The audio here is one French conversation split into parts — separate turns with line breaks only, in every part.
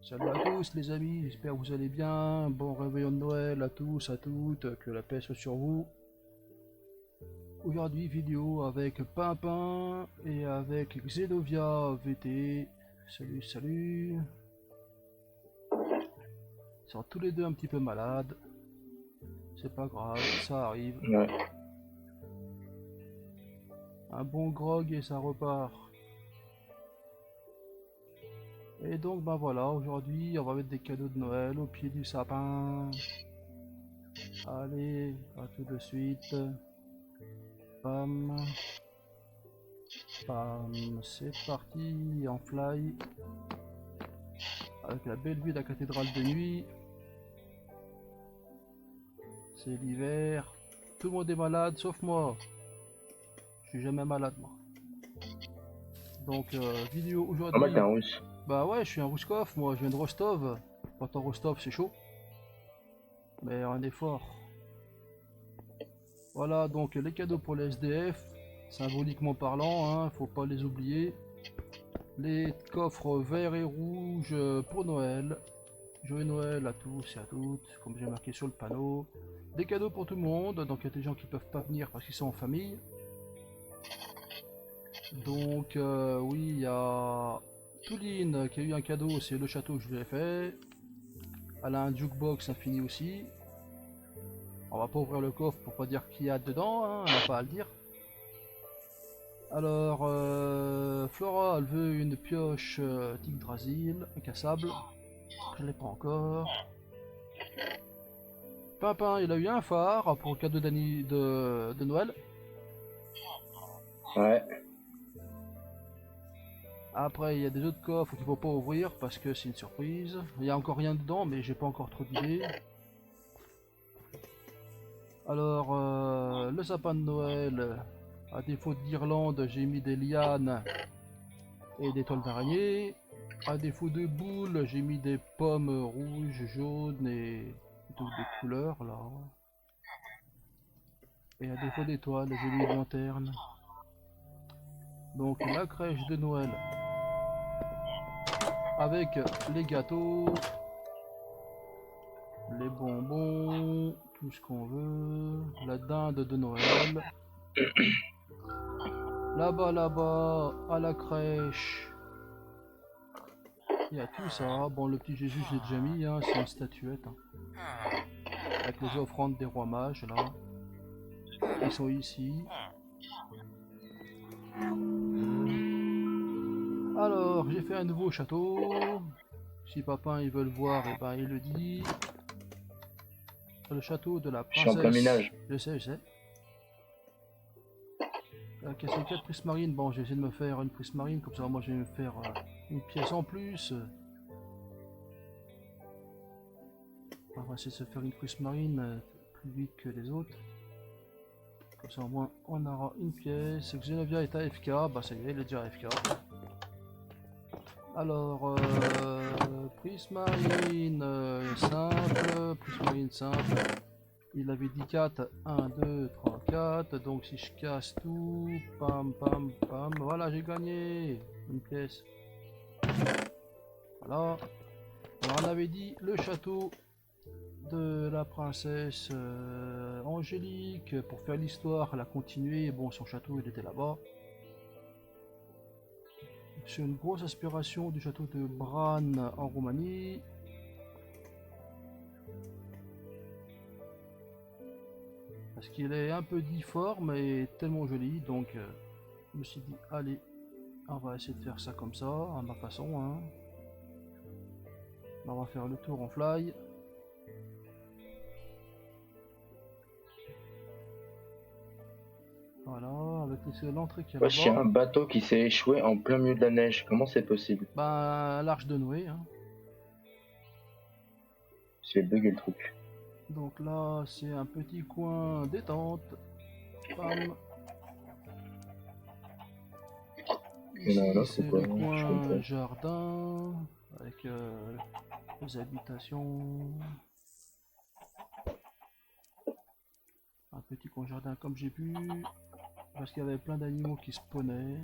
Salut à tous les amis, j'espère que vous allez bien. Bon réveillon de Noël à tous, à toutes, que la paix soit sur vous. Aujourd'hui vidéo avec Pimpin et avec Xenovia VT. Salut, salut. Ils sont tous les deux un petit peu malades. C'est pas grave, ça arrive.
Ouais.
Un bon grog et ça repart. Et donc ben voilà, aujourd'hui on va mettre des cadeaux de Noël au pied du sapin. Allez, à tout de suite. Bam. Bam, c'est parti en fly. Avec la belle vue de la cathédrale de nuit. C'est l'hiver. Tout le monde est malade sauf moi. Je suis jamais malade moi. Donc vidéo
Normal, t'es
aujourd'hui.
un russe.
Bah ouais, je suis un Rouskov, moi je viens de Rostov. Pourtant Rostov c'est chaud. Mais on est fort. Voilà donc les cadeaux pour les SDF. Symboliquement parlant, hein, faut pas les oublier. Les coffres verts et rouges pour Noël. Joyeux Noël à tous et à toutes, comme j'ai marqué sur le panneau. Des cadeaux pour tout le monde, donc il y a des gens qui peuvent pas venir parce qu'ils sont en famille. Donc oui, il y a Touline qui a eu un cadeau, c'est le château que je lui ai fait. Elle a un jukebox infini aussi. On va pas ouvrir le coffre pour pas dire qu'il y a dedans, hein, on n'a pas à le dire. Alors, Flora, elle veut une pioche Yggdrasil, incassable. Je l'ai pas encore. Pimpin, il a eu un phare pour le cadeau de Noël.
Ouais.
Après, il y a des autres coffres qu'il faut pas ouvrir parce que c'est une surprise. Il y a encore rien dedans, mais j'ai pas encore trop d'idées. Alors, le sapin de Noël, à défaut de guirlande, j'ai mis des lianes et des toiles d'araignée. À défaut de boules, j'ai mis des pommes rouges, jaunes et toutes des couleurs là. Et à défaut d'étoiles, j'ai mis une lanterne. Donc la crèche de Noël avec les gâteaux, les bonbons, tout ce qu'on veut, la dinde de Noël. Là-bas, à la crèche, il y a tout ça. Bon, le petit Jésus, je l'ai déjà mis, hein, c'est une statuette. Hein, avec les offrandes des rois mages, là. Ils sont ici. Alors, j'ai fait un nouveau château. Si papa il veut le voir, et ben il le dit. Le château de la
Je suis en plein
princesse.
ménage.
Je sais. Ok, c'est 4 prismarines. Bon, j'ai essayé de me faire une prismarine, comme ça moi je vais me faire une pièce en plus. On va essayer de se faire une prismarine plus vite que les autres. Comme ça au moins on aura une pièce. Xenovia est AFK, bah ça y est, il est déjà AFK. Alors, prismarine simple. Il avait dit 4, 1, 2, 3, 4. Donc si je casse tout, pam, pam, pam, voilà, j'ai gagné une pièce. Voilà. Alors on avait dit le château de la princesse Angélique. Pour faire l'histoire, elle a continué. Bon, son château, il était là-bas. C'est une grosse inspiration du château de Bran en Roumanie. Parce qu'il est un peu difforme et tellement joli, donc je me suis dit, allez, on va essayer de faire ça comme ça, à ma façon. Hein. On va faire le tour en fly. Voilà, avec l'entrée qui est
Wesh, il y a
là-bas.
un bateau qui s'est échoué en plein milieu de la neige. Comment c'est possible?
Ben, l'arche de Noé. Hein.
C'est bugué le truc.
Donc là, c'est un petit coin détente. Bam.
Il y en a un
Ici,
autre ou
c'est
quoi?
le
Je
coin
comprends.
jardin avec les habitations. Un petit coin jardin comme j'ai pu, parce qu'il y avait plein d'animaux qui spawnaient.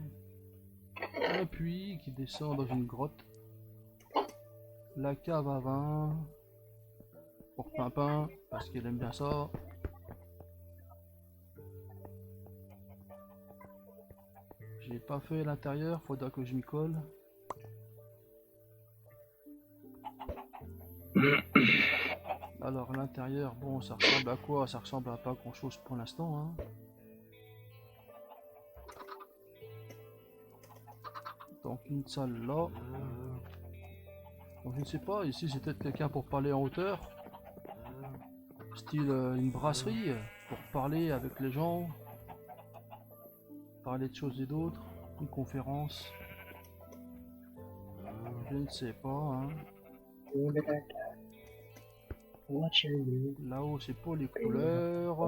Un puits qui descend dans une grotte. La cave à vin. Pour Pimpin, parce qu'il aime bien ça. J'ai pas fait l'intérieur, faudra que je m'y colle. Alors l'intérieur, bon, ça ressemble à quoi? Ça ressemble à pas grand chose pour l'instant, hein. Donc une salle là. Donc je ne sais pas, ici c'est peut-être quelqu'un pour parler en hauteur. Style une brasserie, pour parler avec les gens. Parler de choses et d'autres. Une conférence. Je ne sais pas, hein. Là-haut c'est pour les couleurs.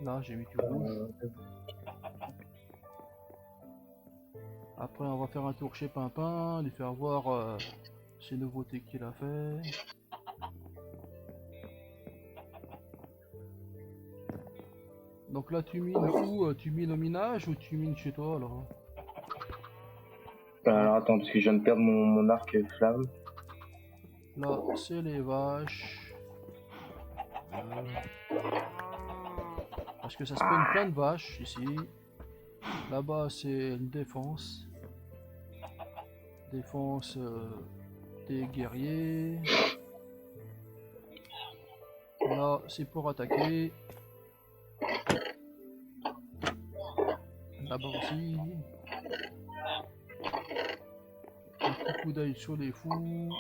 Là j'ai mis du rouge. Après on va faire un tour chez Pimpin, lui faire voir ces nouveautés qu'il a fait. Donc là tu mines où? Tu mines au minage ou tu mines chez toi alors?
Alors attends, parce que je viens de perdre mon arc flamme.
Là c'est les vaches. Parce que ça spawn plein de vaches ici. Là-bas c'est une défense. Défense des guerriers. Là c'est pour attaquer. Là-bas aussi. Un petit coup d'œil sur les fous.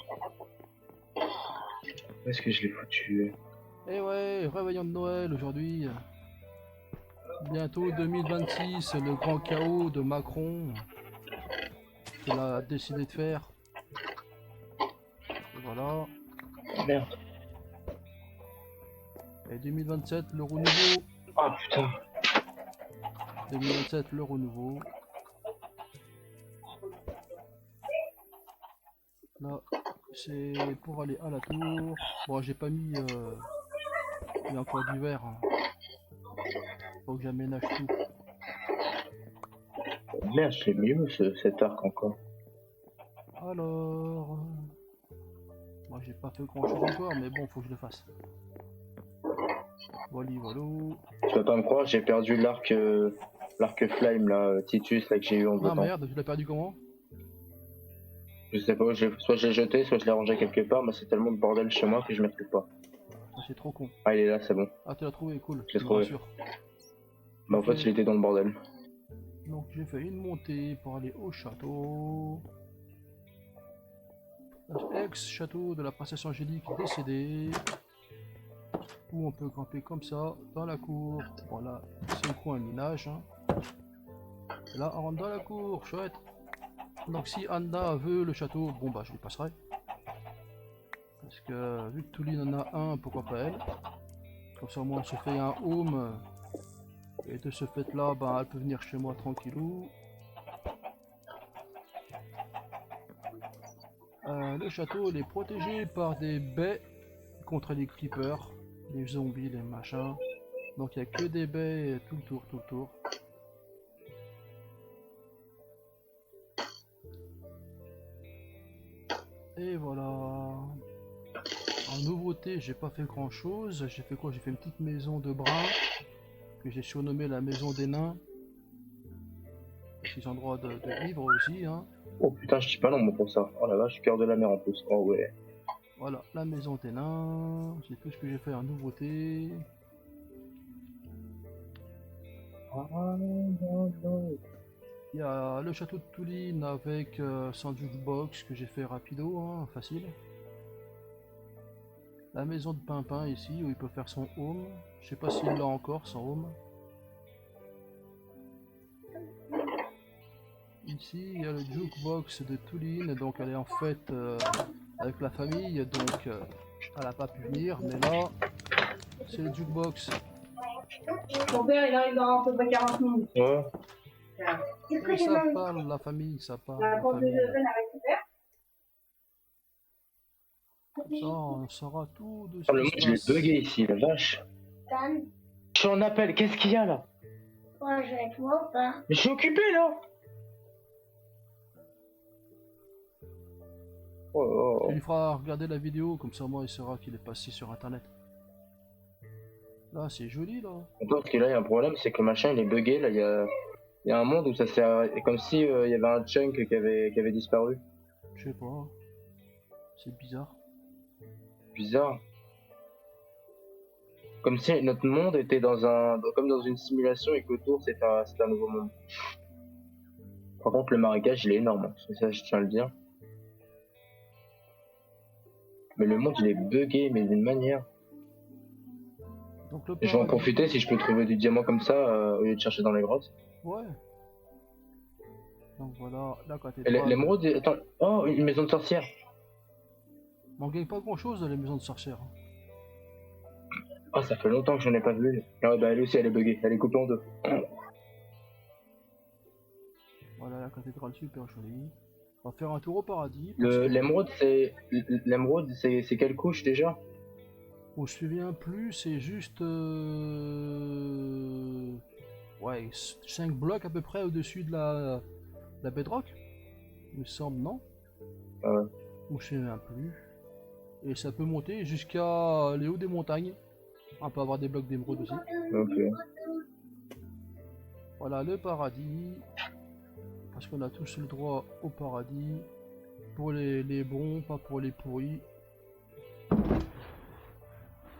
Où est-ce que je l'ai foutu?
Et ouais, réveillon de Noël aujourd'hui. Bientôt 2026, le grand chaos de Macron qu'il a décidé de faire. Et voilà.
Merde.
Et 2027, le renouveau.
Oh putain.
2027, le renouveau. Là, c'est pour aller à la tour. Bon, j'ai pas mis... il y a encore du verre. Hein. Faut que j'aménage tout.
Merde, c'est mieux cet arc encore.
Alors... Moi, j'ai pas fait grand chose encore, mais bon, faut que je le fasse. Voilà, voilà.
Tu vas pas me croire, j'ai perdu l'arc flame là, Titus là que j'ai eu en
Ah
votant.
merde, tu l'as perdu comment?
Je sais pas, soit je l'ai jeté, soit je l'ai rangé quelque part, mais c'est tellement de bordel chez moi que je m'y retrouve pas.
Ah, c'est trop con.
Ah il est là, c'est bon.
Ah, tu l'as trouvé, cool.
Je l'ai
me
trouvé.
rassure.
Bah en fait il était dans le bordel.
Donc j'ai fait une montée pour aller au château. Ex-château de la princesse Angélique décédée. Où on peut camper comme ça, dans la cour. Voilà, c'est le coin minage. Hein. Et là, on rentre dans la cour, chouette. Donc si Anna veut le château, bon bah je lui passerai. Parce que vu que Touline en a un, pourquoi pas elle. Comme ça au moins on se fait un home. Et de ce fait là, bah, elle peut venir chez moi tranquillou. Le château il est protégé par des baies contre les creepers, les zombies, les machins. Donc il n'y a que des baies tout le tour, tout le tour. Et voilà. En nouveauté, j'ai pas fait grand chose. J'ai fait quoi? J'ai fait une petite maison de brun que j'ai surnommée la maison des nains. Petits endroits de vivre aussi. Hein.
Oh putain, je suis pas long pour ça. Oh la vache, cœur de la mer en plus. Oh ouais.
Voilà, la maison des nains. C'est tout ce que j'ai fait en nouveauté. Il y a le château de Touline avec son jukebox que j'ai fait rapido, hein, facile. La maison de Pimpin ici où il peut faire son home. Je sais pas s'il l'a encore son home. Ici il y a le jukebox de Touline, donc elle est en fait avec la famille, donc elle a pas pu venir, mais là c'est le jukebox.
Mon père il arrive dans à peu près 40 minutes.
Ouais.
Et ça parle la famille, ça parle la famille. Comme ça on saura tout de ce
Oh le
qui
monde
se
je l'ai
passe.
bugué ici, la vache. Je suis en appel, qu'est-ce qu'il y a là?
Ouais, je vais toi ou pas?
Mais je suis occupé là. Oh,
Tu lui feras regarder la vidéo, comme ça moi il saura qu'il est passé sur internet. Là c'est joli là.
attends, parce que là, il y a un problème, c'est que le machin, il est bugué. Là, il y a un monde où ça s'est arrêté. Comme si il y avait un chunk qui avait disparu.
Je sais pas. C'est bizarre.
Bizarre. Comme si notre monde était comme dans une simulation et qu'autour, c'est un nouveau monde. Par contre, le marécage, il est énorme. C'est ça, je tiens à le dire. Mais le monde, il est bugué, mais d'une manière.
Donc le
Et je vais en
paradis.
profiter si je peux trouver du diamant comme ça, au lieu de chercher dans les grottes.
Ouais. Donc voilà, la
Et
cathédrale.
l'émeraude, attends. Oh, une maison de sorcière.
On gagne pas grand chose dans les maisons de sorcières.
Oh, ça fait longtemps que j'en ai pas vu. Ah ouais, bah elle aussi, elle est buggée. Elle est coupée en deux.
Voilà la cathédrale super jolie. On va faire un tour au paradis. Parce que
L'émeraude, c'est quelle couche déjà?
je me souviens plus, c'est juste ouais, 5 blocs à peu près au-dessus de la bedrock. Il me semble, non? Ou je sais même plus. Et ça peut monter jusqu'à les hauts des montagnes. On peut avoir des blocs d'émeraude aussi.
Ok.
Voilà le paradis. Parce qu'on a tous le droit au paradis. Pour les bons, pas pour les pourris.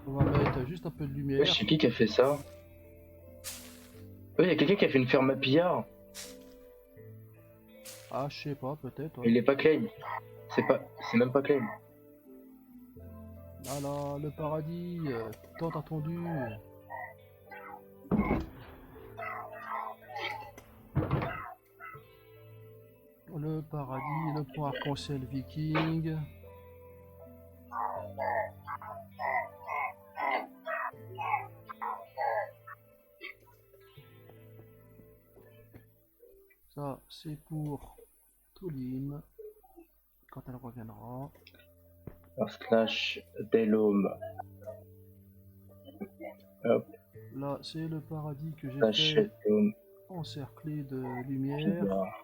On va mettre juste un peu de lumière.
Ouais, je sais qui a fait ça. Oui, il y a quelqu'un qui a fait une ferme à pillards.
Ah, je sais pas, peut-être. Ouais.
Il est pas claim. C'est même pas claim.
Voilà, le paradis, tant attendu. Le paradis, le pont arc-en-ciel viking. Ça, c'est pour Touline, quand elle reviendra.
Slash Delhomme. Hop,
Là, c'est le paradis que j'ai
slash
fait
Delhomme.
encerclé de lumière.
Pillards.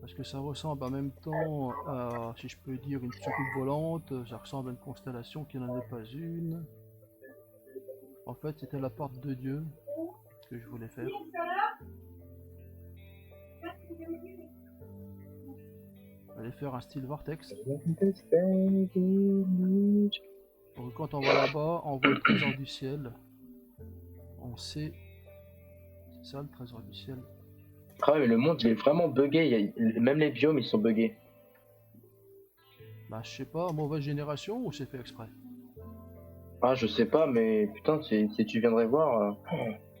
Parce que ça ressemble en même temps à, si je peux dire, une soucoupe volante. Ça ressemble à une constellation qui n'en est pas une. En fait, c'était la porte de Dieu que je voulais faire. Aller faire un style vortex. Donc quand on va là-bas, on voit le trésor du ciel. On sait. C'est ça le trésor du ciel.
Ah ouais, mais le monde, il est vraiment buggé. Même les biomes, ils sont buggés.
Bah je sais pas, mauvaise génération ou c'est fait exprès?
Ah, je sais pas, mais putain, si tu viendrais voir.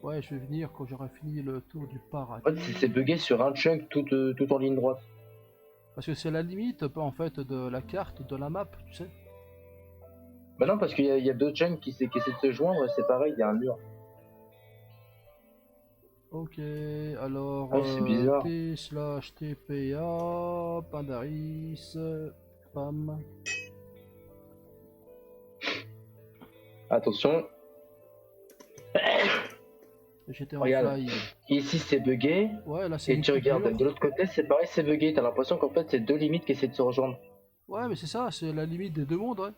Ouais, je vais venir quand j'aurai fini le tour du paradis.
En fait, c'est buggé sur un chunk tout en ligne droite.
Parce que c'est la limite en fait de la carte, de la map, tu sais.
Bah non, parce qu'il y a deux chunks qui essaient de se joindre, c'est pareil, il y a un mur.
Ok, alors
Ah, c'est bizarre.
T/TPA, Pandaris, Pam.
Attention,
J'étais en
regarde.
fly.
Ici c'est buggé,
Ouais, là c'est
et
une
tu regardes
coupure.
de l'autre côté, c'est pareil, c'est buggé. T'as l'impression qu'en fait c'est deux limites qui essaient de se rejoindre.
Ouais, mais c'est ça, c'est la limite des deux mondes, ouais.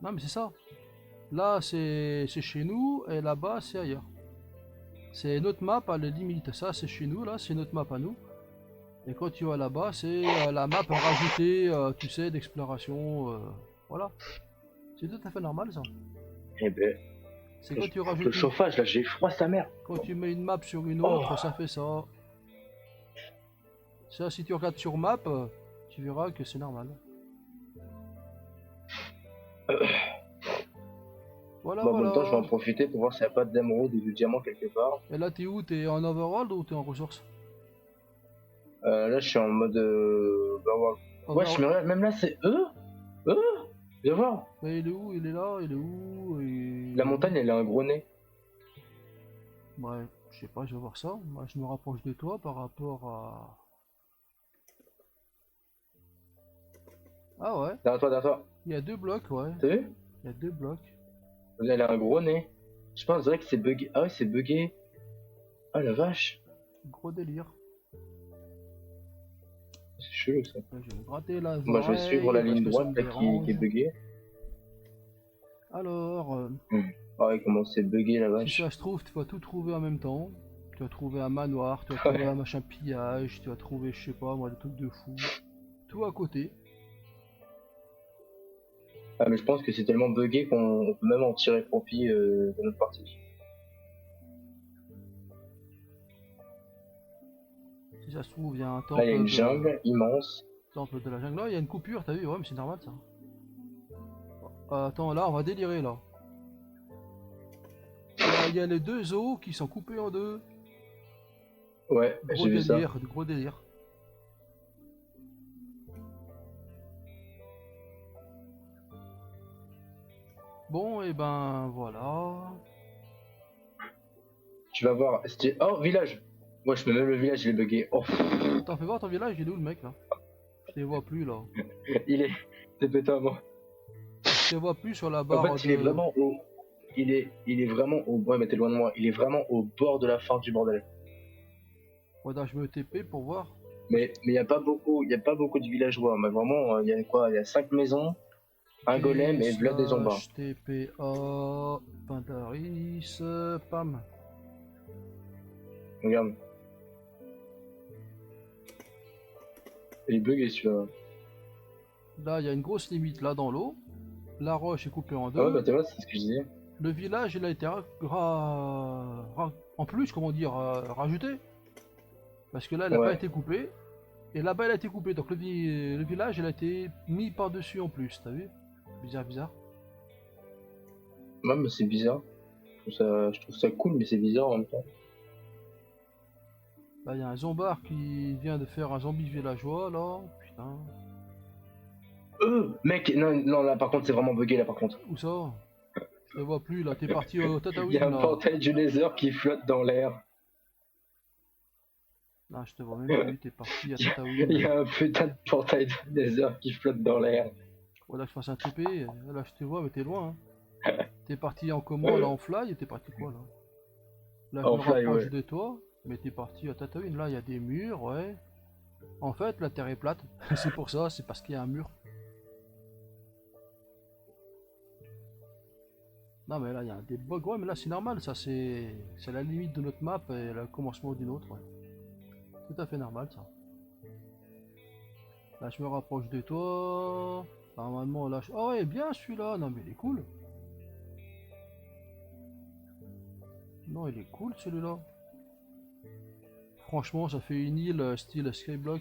Non, mais c'est ça. Là, c'est chez nous, et là-bas, c'est ailleurs. C'est notre map à la limite. Ça, c'est chez nous, là, c'est notre map à nous. Et quand tu vas là-bas, c'est la map rajoutée, tu sais, d'exploration. Voilà. C'est tout à fait normal, ça.
Eh ben,
C'est quand tu
le
rajoutes
chauffage là, j'ai froid sa mère.
quand tu mets une map sur une
Oh.
autre, ça fait ça. Ça, si tu regardes sur map, tu verras que c'est normal. Voilà,
Bon, en
voilà.
même temps, je vais en profiter pour voir s'il n'y a pas d'émeraude ou du diamant quelque part.
Et là, t'es où? T'es en overworld ou t'es en ressources?
Là, je suis en mode. Ouais, je me regarde, même là, c'est eux. Viens voir.
Mais il est où? Il est là? Il est où?
La montagne, elle a un gros nez.
Ouais, je sais pas, je vais voir ça. Moi, je me rapproche de toi par rapport à... Ah ouais,
Derrière toi.
il y a deux blocs, ouais.
T'as vu?
Il y a deux blocs.
Elle a un gros nez. Je pense, on dirait que c'est bugué. Ah ouais, c'est bugué. Ah la vache.
Gros délire.
chelou ça.
Je vais gratter la
Moi je vais suivre la ligne droite là, qui est buggée.
Alors,
Ah ouais, comment c'est buggé la
si
vache.
ça se trouve, tu vas tout trouver en même temps. Tu vas trouver un manoir, tu vas trouver un machin pillage, tu vas trouver, je sais pas moi, des trucs de fou. Tout à côté.
Ah mais je pense que c'est tellement buggé qu'on peut même en tirer profit de notre partie.
Si ça se trouve, il y a un temple,
Là il y a une jungle immense.
temple de la jungle. Là, il y a une coupure, t'as vu? Ouais, mais c'est normal ça. Attends, là, on va délirer là. Il y a les deux os qui sont coupés en deux.
Ouais,
Gros
j'ai vu ça.
délire, gros délire. Bon, et ben voilà.
Tu vas voir. Oh, village. Moi je mets même le village, il est buggé. Oh,
Attends, fais voir ton village, il est où le mec là? Je les vois plus là.
il est. C'est pété à moi.
Je les vois plus sur la
En
barre
fait, il est vraiment au. Il est vraiment au. Ouais, mais t'es loin de moi. Il est vraiment au bord de la fin du bordel.
Faudra que je me TP pour voir.
Mais il y a pas beaucoup de villageois. Mais vraiment, il y a quoi? Il y a 5 maisons, un golem et Vlad des zombies.
TPA Pintaris Pam.
Regarde. Il est bugué celui-là.
Là, il y a une grosse limite là dans l'eau. La roche est coupée en deux.
Ah ouais, bah tu vois, c'est ce que je disais.
Le village, il a été en plus, comment dire, rajouté. Parce que là, il n'a
Ouais.
pas été coupé. Et là-bas, il a été coupé. Donc le village, il a été mis par-dessus en plus. T'as vu? Bizarre, bizarre.
Ouais, mais c'est bizarre. Je trouve ça cool, mais c'est bizarre en même temps.
Là, il y a un zombard qui vient de faire un zombie villageois, là. Putain.
Mec, non, là par contre, c'est vraiment bugué là par contre.
Où ça? Je te vois plus, là. T'es parti au
Il y a
Tatooine,
un
là.
portail du Nether qui flotte dans l'air.
Là, je te vois même plus. T'es parti à
Il y
Tatooine.
a un putain de portail du Nether qui flotte dans l'air.
Voilà, que je fasse un TP. Là, je te vois, mais t'es loin. Hein. T'es parti en comment, là, en fly? Et t'es parti quoi, là? Là, je
En
me
fly,
rapproche
ouais.
de toi. Mais t'es parti à Tatooine. Là, il y a des murs, ouais. En fait, la Terre est plate. C'est pour ça, c'est parce qu'il y a un mur. Non, mais là, il y a des bugs. Ouais, mais là, c'est normal. Ça, c'est la limite de notre map et le commencement d'une autre. Ouais. Tout à fait normal, ça. Là, je me rapproche de toi. Normalement, là... Oh, ouais, bien celui-là. Non, mais il est cool. Non, il est cool, celui-là. Franchement, ça fait une île style Skyblock.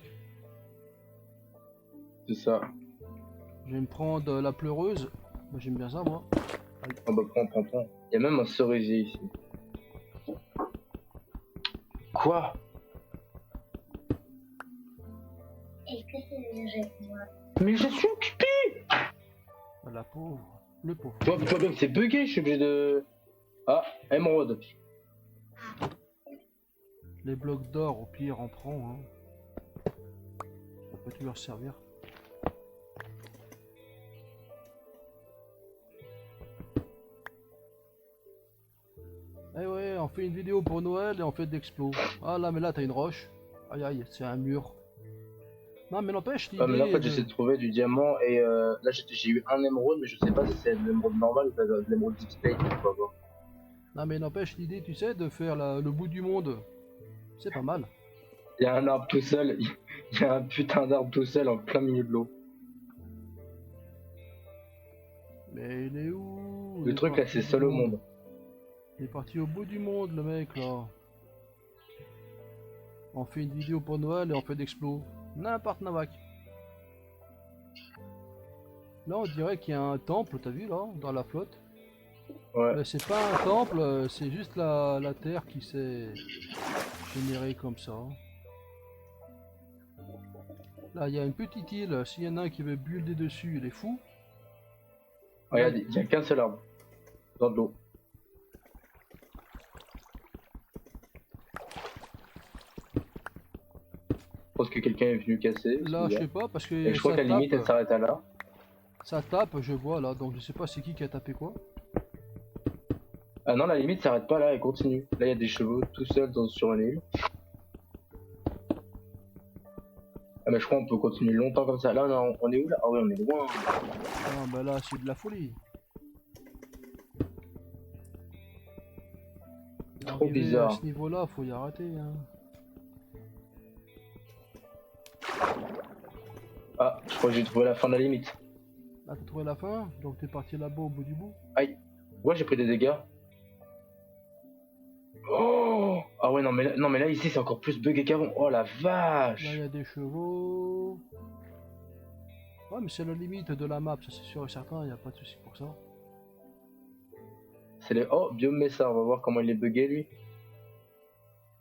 C'est ça.
Je vais me prendre la pleureuse. Moi, j'aime bien ça, moi.
Ah bah prends. Il y a même un cerisier ici. Quoi?
Est-ce que c'est le moi?
Mais je suis occupé!
La pauvre. Le pauvre.
Toi, c'est bugué, je suis obligé de... Ah, émeraude.
Les blocs d'or, au pire, en prend. Hein. Ça peut toujours servir. Eh ouais, on fait une vidéo pour Noël et on fait de l'explo. Ah là, mais là, t'as une roche. Aïe aïe, c'est un mur. Non, mais n'empêche, l'idée...
Ah, mais là, en fait, j'essaie de trouver du diamant et là, j'ai eu un émeraude, mais je sais pas si c'est de l'émeraude normale ou de l'émeraude deep state. On va voir.
Non, mais n'empêche, l'idée, tu sais, de faire le bout du monde. C'est pas mal.
Il y a un arbre tout seul, il y a un putain d'arbre tout seul en plein milieu de l'eau.
Mais il est où? Il
Le
est
truc là,
parti
c'est
au
seul
bout
au
du
monde.
Il est parti au bout du monde, le mec, là. On fait une vidéo pour Noël et on fait d'explo. N'importe Navac. Là, on dirait qu'il y a un temple, t'as vu, là, dans la flotte.
Ouais.
Mais c'est pas un temple, c'est juste la terre qui s'est générée comme ça. Là, il y a une petite île. S'il y en a un qui veut builder dessus, il est fou.
Regarde, il y a qu'un seul arbre dans de l'eau. Je pense que quelqu'un est venu casser.
Là, je sais pas, parce que
Et je crois
ça
qu'à la limite, elle
tape,
s'arrête à là.
ça tape, je vois là, donc je sais pas c'est qui a tapé quoi.
Ah non, la limite s'arrête pas là, elle continue. Là, il y a des chevaux tout seuls sur une île. Ah, mais je crois qu'on peut continuer longtemps comme ça. Là, on est où là? Ah oui, on est loin.
Ah bah là c'est de la folie.
Trop
Arrivé à
bizarre.
ce niveau-là, faut y arrêter. Hein.
Ah, je crois que j'ai trouvé la fin de la limite.
Là t'as trouvé la fin, donc t'es parti là-bas au bout du bout.
Aïe. Ouais, j'ai pris des dégâts. Oh ah ouais, non, mais là, ici, c'est encore plus bugué qu'avant. Oh la
Là il y
vache.
a des chevaux. Ouais mais c'est la limite de la map, ça c'est sûr et certain, y a pas de souci pour ça.
C'est les... Oh, Biome Messa, on va voir comment il est bugué, lui.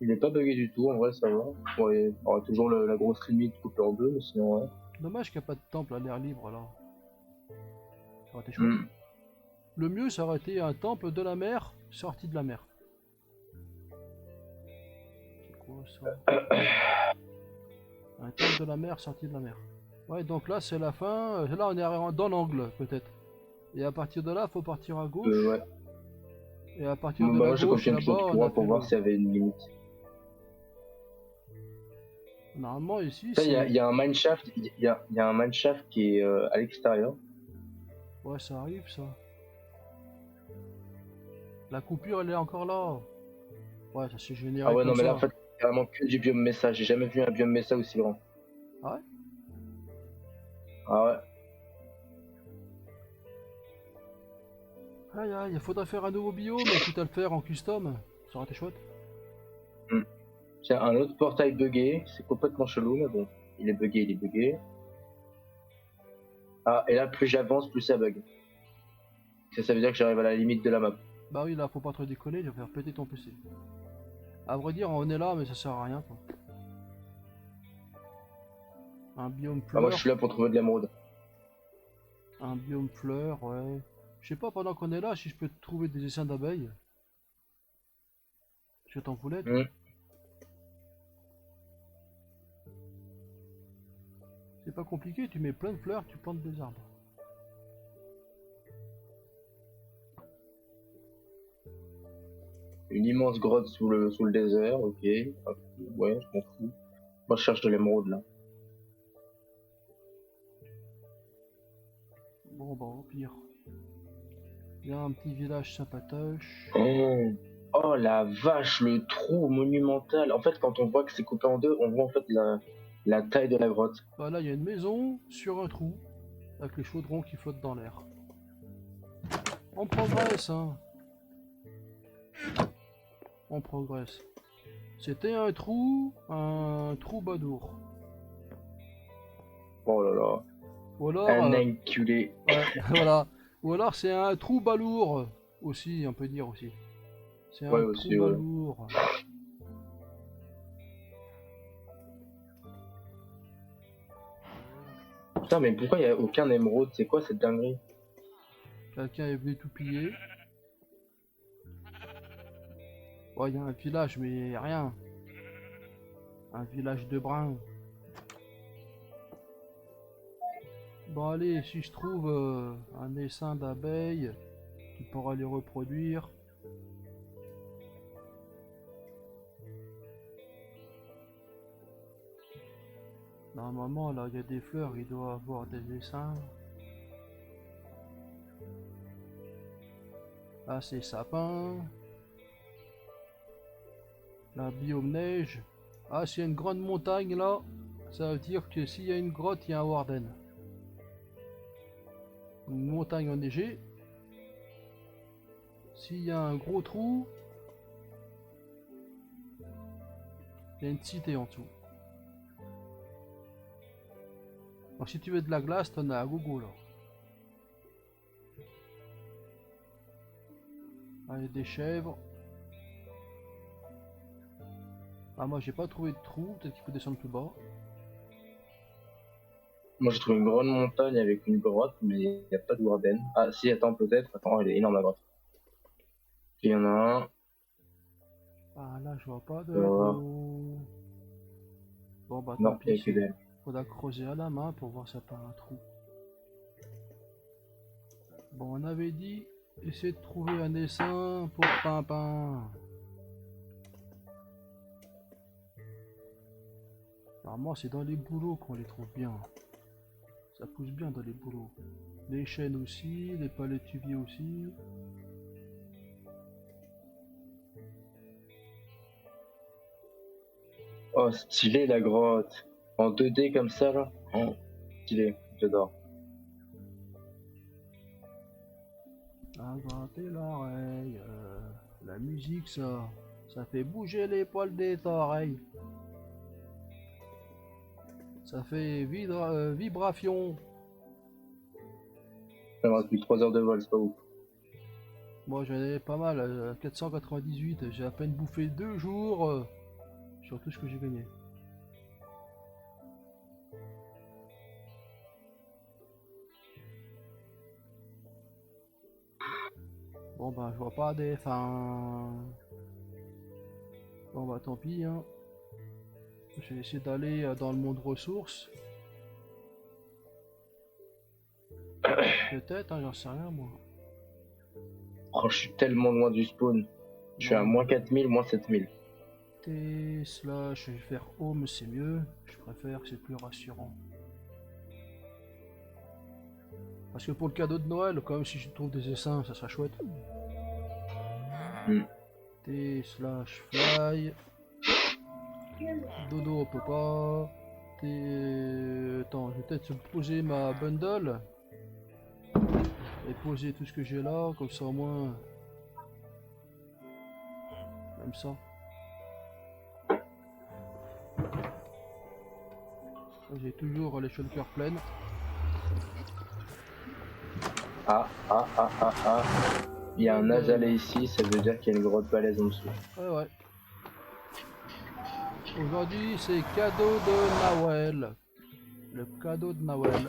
Il est pas bugué du tout, en vrai, ça va. Ouais, il aura toujours la grosse limite coupée en deux, mais sinon, ouais.
Dommage qu'il n'y a pas de temple à l'air libre là. Ça aurait été chouette.
Hmm.
Le mieux ça aurait été un temple de la mer sorti de la mer. C'est quoi ça? Un temple de la mer sorti de la mer. Ouais donc là c'est la fin, là on est dans l'angle peut-être. Et à partir de là faut partir à gauche.
Ouais.
Et à partir
Bon,
de
bah,
la
moi, je
gauche
continue toujours
là-bas
tout
on a
droit
fait
pour voir
le...
s'il y avait une limite.
Normalement ici
Ça,
c'est...
il y a un mineshaft, il y a un mineshaft qui est à l'extérieur.
Ouais ça arrive ça. La coupure elle est encore là. Ouais ça s'est généré
Ah ouais, non,
comme
mais là, en
ça.
fait, c'est carrément que du biome Messa. J'ai jamais vu un biome Messa aussi grand.
Ah ouais?
Ah ouais.
Aïe aïe, il faudrait faire un nouveau biome, quitte à le faire en custom. Ça aurait été chouette.
Hmm. Tiens, un autre portail buggé. C'est complètement chelou, mais bon. Il est buggé, il est buggé. Ah, et là, plus j'avance, plus ça bug. Ça veut dire que j'arrive à la limite de la map.
Bah oui là faut pas trop déconner, il va faire péter ton PC. À vrai dire on est là mais ça sert à rien quoi. Un biome
Ah, moi, je suis
fleur.
là pour trouver de l'émeraude.
Un biome fleur, ouais. Je sais pas pendant qu'on est là si je peux trouver des essaims d'abeilles. Je t'en voulais toi.
Hmm.
C'est pas compliqué, tu mets plein de fleurs, tu plantes des arbres.
Une immense grotte sous le désert, ok. Ah, ouais, je m'en fous. Moi, je cherche de l'émeraude, là.
Bon bah au pire. Il y a un petit village sympatoche.
Oh. Oh la vache, le trou monumental. En fait, quand on voit que c'est coupé en deux, on voit en fait la taille de la grotte.
Bah là il y a une maison sur un trou. Avec les chaudrons qui flottent dans l'air. On progresse hein. On progresse. C'était un trou badour.
Oh là là.
Ou alors,
Un enculé.
ouais, voilà. Ou alors c'est un trou balourd aussi, on peut dire aussi. C'est
Ouais,
un trou
aussi, ouais.
balourd.
Putain, mais pourquoi il n'y a aucun émeraude? C'est quoi cette dinguerie?
Quelqu'un est venu tout piller. Ouais, il y a un village, mais rien. Un village de brins. Bon, allez, si je trouve un essaim d'abeilles qui pourra les reproduire. Normalement, là, il y a des fleurs, il doit avoir des essaims. Là, c'est sapin. La biome neige. Ah, s'il y a une grande montagne là, ça veut dire que s'il y a une grotte, il y a un warden. Une montagne enneigée. S'il y a un gros trou, il y a une cité en dessous. Donc si tu veux de la glace, t'en as à gogo là. Allez, des chèvres. Ah, moi j'ai pas trouvé de trou, peut-être qu'il faut descendre plus bas.
Moi, j'ai trouvé une grande montagne avec une grotte, mais il n'y a pas de warden. Ah, si, attends, peut-être. Attends, elle est énorme la grotte. Il y en a un.
Ah là, je vois pas de
voir.
trou. Bon bah tant
Non, il n'y
pis,
a que dalle.
faudra creuser à la main pour voir si y a pas un trou. Bon, on avait dit essayer de trouver un essaim pour Pimpin. Normalement, c'est dans les bouleaux qu'on les trouve bien. Ça pousse bien dans les bouleaux. Les chênes aussi, les palétuviers aussi.
Oh, stylé la grotte. En 2D comme ça là. Oh, stylé, j'adore.
À gratter l'oreille. La musique, ça fait bouger les poils des oreilles. Ça fait vibration.
Ça me reste plus que 3 heures de vol, c'est pas ouf.
Moi j'en ai pas mal, 498. J'ai à peine bouffé 2 jours sur tout ce que j'ai gagné. Bon bah je vois pas des fins. Bon bah tant pis hein. Je vais essayer d'aller dans le monde ressources. Peut-être, hein, j'en sais rien moi.
Oh, je suis tellement loin du spawn. Je suis à
Non.
moins 4000, moins 7000.
T slash, je vais faire home, c'est mieux. Je préfère, c'est plus rassurant. Parce que pour le cadeau de Noël, quand même si je trouve des essaims, ça sera chouette.
Mm.
T slash fly. Dodo on peut pas. Attends, je vais peut-être poser ma bundle. Et poser tout ce que j'ai là, comme ça au moins. Comme ça. J'ai toujours les shulkers pleines.
Ah. Il y a un azalée ici, ça veut dire qu'il y a une grotte balèze en dessous.
Ouais. Aujourd'hui, c'est cadeau de Noël. Le cadeau de Noël.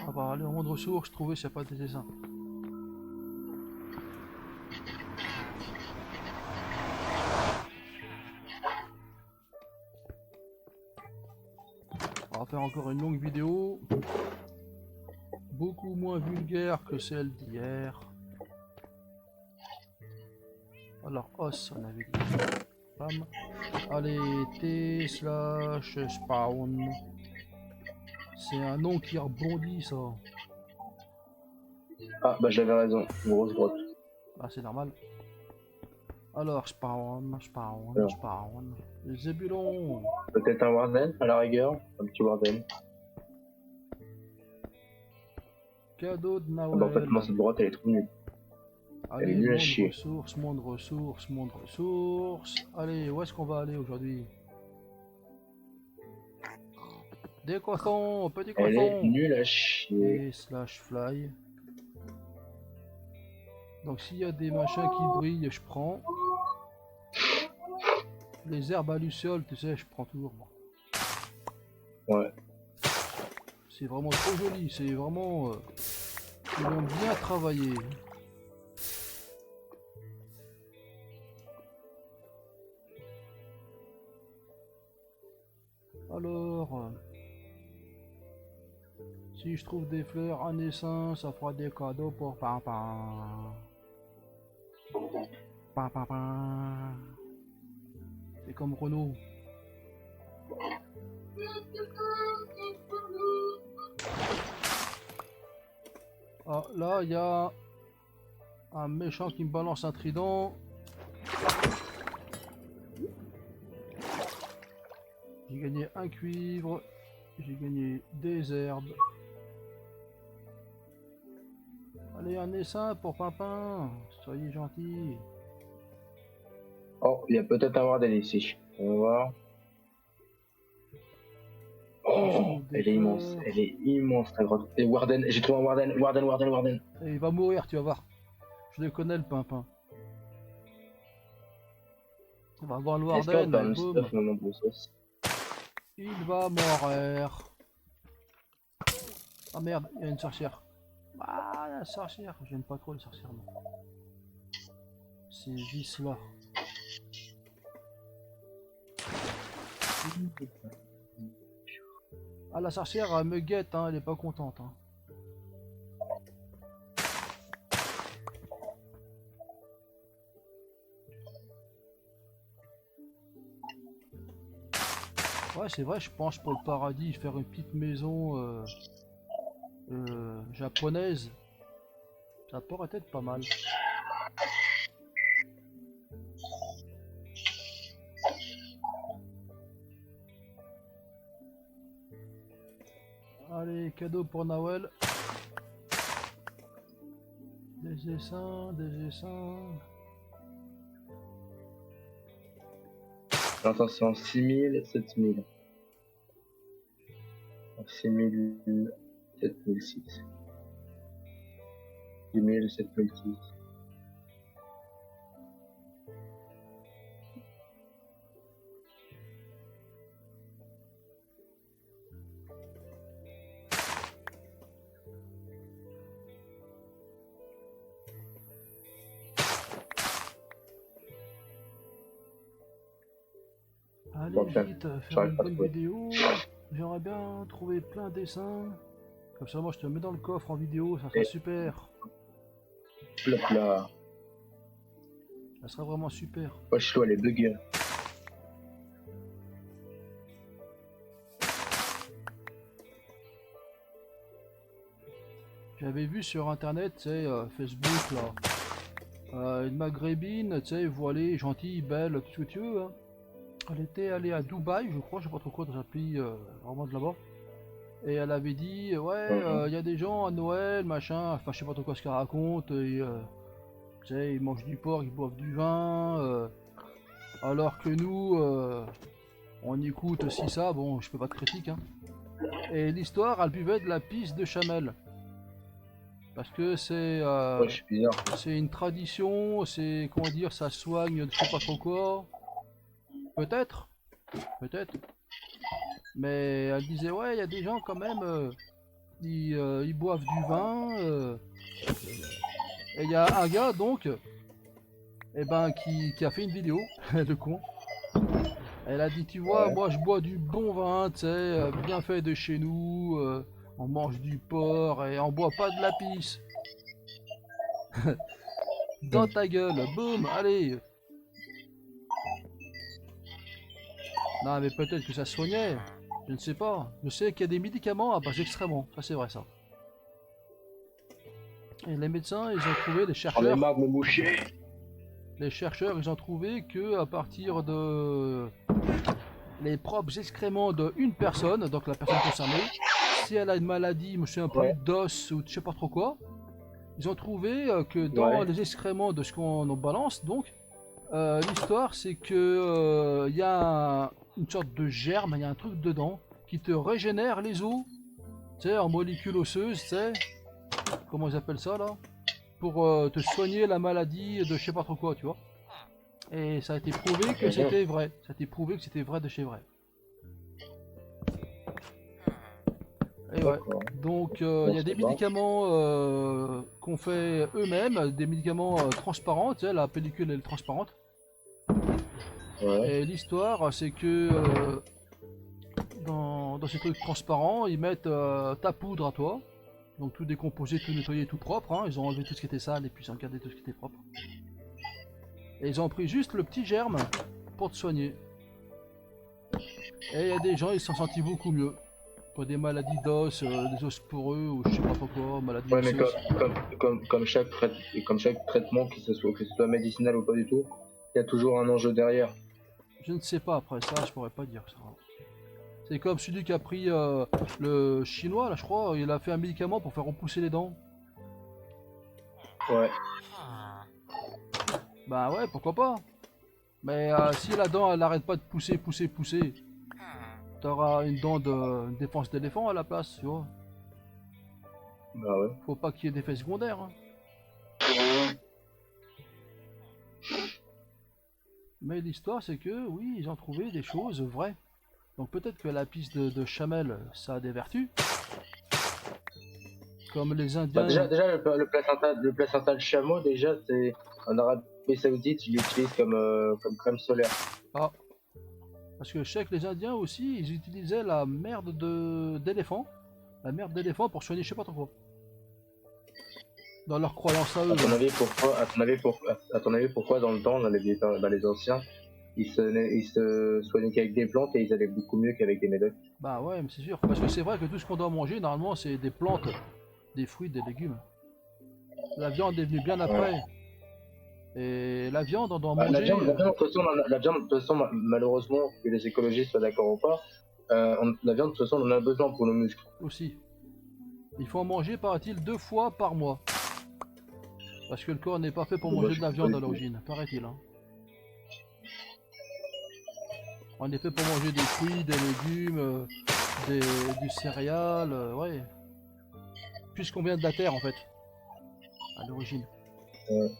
On va aller au monde ressources, trouver s'il n'y a pas des dessins. On va faire encore une longue vidéo. Beaucoup moins vulgaire que celle d'hier. Alors, os, on avait dit. Bam. Allez, T slash spawn. C'est un nom qui rebondit, ça.
Ah, bah j'avais raison, une grosse grotte.
Ah, c'est normal. Alors, spawn.
Alors.
Zébulon.
Peut-être un warden à la rigueur, un petit warden.
Cadeau de
Ah bah en fait,
Noël.
moi cette grotte elle est trop nulle. Elle est
Allez,
nulle à
monde
chier.
ressources, monde ressources, monde ressources. Allez, où est-ce qu'on va aller aujourd'hui? Des cochons, petit
Elle est
cochon.
nulle à chier.
Et slash fly. Donc s'il y a des machins qui brillent, je prends. Les herbes à lucioles, tu sais, je prends toujours moi.
Ouais.
C'est vraiment trop joli, c'est vraiment... ils ont bien travaillé. Alors... si je trouve des fleurs en essaim, ça fera des cadeaux pour papa. Papa. C'est comme Renault. Ah, là, il y a un méchant qui me balance un trident. J'ai gagné un cuivre. J'ai gagné des herbes. Allez, un essaim pour Pimpin. Soyez gentil.
Oh, il y a peut-être un warden ici. On va voir. Oh, elle est immense, la grotte. Et warden, j'ai trouvé un warden.
Et il va mourir, tu vas voir. Je le connais, le Pimpin. On va voir le
Est-ce qu'on
Warden,
peut
et
un
boum.
stuff moment de sauce?
Il va mourir. Ah merde, il y a une sorcière. Ah, la sorcière. J'aime pas trop les sorcières, moi. C'est Visla. Ah, la sorcière, elle me guette, hein, elle est pas contente. Hein. Ouais, c'est vrai, je pense pour le paradis, faire une petite maison japonaise, ça pourrait être pas mal. Allez, cadeau pour Noël. Des essaims, des essaims.
Attention, 6000 et 7000. 6000, 7006. 6000, 7006.
Allez
Bon,
vite, faire
j'arrive
une
pas à
bonne
trouver.
vidéo. J'aimerais bien trouver plein de dessins. Comme ça, moi, je te mets dans le coffre en vidéo, ça sera
Et-
super.
Hop là.
Ça sera vraiment super.
Wesh, toi, les buggers.
J'avais vu sur internet, tu sais, Facebook là, une maghrébine, tu sais, voilée, gentille, belle, tout ce que tu veux. Hein. Elle était allée à Dubaï, je crois, je sais pas trop quoi, dans un pays vraiment de là-bas. Et elle avait dit, ouais, il y a des gens à Noël, machin, enfin, je sais pas trop quoi ce qu'elle raconte. Et, tu sais, ils mangent du porc, ils boivent du vin. Alors que nous, on écoute aussi ça, bon, je fais pas de critique. Hein. Et l'histoire, elle buvait de la pisse de Chamel. Parce que
Wesh, bizarre.
c'est une tradition, c'est, comment dire, ça soigne, je sais pas trop quoi. Peut-être, peut-être. Mais elle disait, ouais, il y a des gens quand même, ils boivent du vin. Et il y a un gars, donc, eh ben, qui a fait une vidéo, de con. Elle a dit, tu vois,
Ouais.
moi je bois du bon vin, tu sais, bien fait de chez nous, on mange du porc et on boit pas de la pisse. Dans ta gueule, boum, allez. Non, mais peut-être que ça soignait, je ne sais pas. Je sais qu'il y a des médicaments à base d'excréments, ça c'est vrai ça. Et les médecins, ils ont trouvé,
J'en ai marre de me moucher.
les chercheurs, ils ont trouvé que à partir de les propres excréments d'une personne, donc la personne concernée, si elle a une maladie, je me souviens plus,
Ouais.
d'os ou de je sais pas trop quoi, ils ont trouvé que dans
Ouais.
les excréments de ce qu'on en balance, donc, l'histoire c'est que il y a une sorte de germe, il y a un truc dedans qui te régénère les os, tu sais, en molécules osseuses, tu sais, comment ils appellent ça là, pour te soigner la maladie de je sais pas trop quoi, tu vois. Et ça a été prouvé que c'était vrai, ça a été prouvé que c'était vrai de chez vrai. Et ouais.
D'accord.
Donc il
Bon,
y a des
ça va.
médicaments qu'on fait eux-mêmes, des médicaments transparents, tu sais, la pellicule elle est transparente.
Ouais.
Et l'histoire c'est que dans ces trucs transparents, ils mettent ta poudre à toi. Donc tout décomposé, tout nettoyé, tout propre. Hein. Ils ont enlevé tout ce qui était sale et puis ils ont gardé tout ce qui était propre. Et ils ont pris juste le petit germe pour te soigner. Et il y a des gens, ils se sont sentis beaucoup mieux. Pour des maladies d'os, des os poreux ou je sais pas trop quoi, maladies
Ouais, mais
osseuses.
comme chaque traitement, que ce soit médicinal ou pas du tout, il y a toujours un enjeu derrière.
Je ne sais pas, après ça, je pourrais pas dire ça. C'est comme celui qui a pris le chinois, là, je crois, il a fait un médicament pour faire repousser les dents.
Ouais.
Bah ouais, pourquoi pas. Mais si la dent, elle arrête pas de pousser, t'auras une dent de défense d'éléphant à la place, tu vois.
Bah ouais.
Faut pas qu'il y ait d'effets secondaires. Hein. Mais l'histoire, c'est que, oui, ils ont trouvé des choses vraies. Donc peut-être que la piste de Chamel, ça a des vertus. Comme les
Bah
Indiens...
déjà le placenta de chameau, déjà, c'est en Arabie Saoudite, ils l'utilisent comme crème solaire.
Ah, parce que je sais que les Indiens aussi, ils utilisaient la merde d'éléphant. La merde d'éléphant pour soigner je sais pas trop quoi. Dans leur croyance à eux.
À ton avis, pourquoi dans le temps, dans les anciens, ils se soignaient qu'avec des plantes et ils allaient beaucoup mieux qu'avec des médocs.
Bah ouais, mais c'est sûr. Parce que c'est vrai que tout ce qu'on doit manger, normalement, c'est des plantes, des fruits, des légumes. La viande est venue bien après. Et la viande, on doit
Bah,
manger.
la viande, de toute façon, la viande, de toute façon, malheureusement, que les écologistes soient d'accord ou pas, la viande, de toute façon, on en a besoin pour nos muscles.
Aussi. Il faut en manger, paraît-il, 2 fois par mois. Parce que le corps n'est pas fait pour
Moi,
manger
je
de la
suis pas
viande
du
à
tout.
l'origine, paraît-il. Hein. On est fait pour manger des fruits, des légumes, du céréal, ouais. Puisqu'on vient de la terre en fait, à l'origine.
Ouais.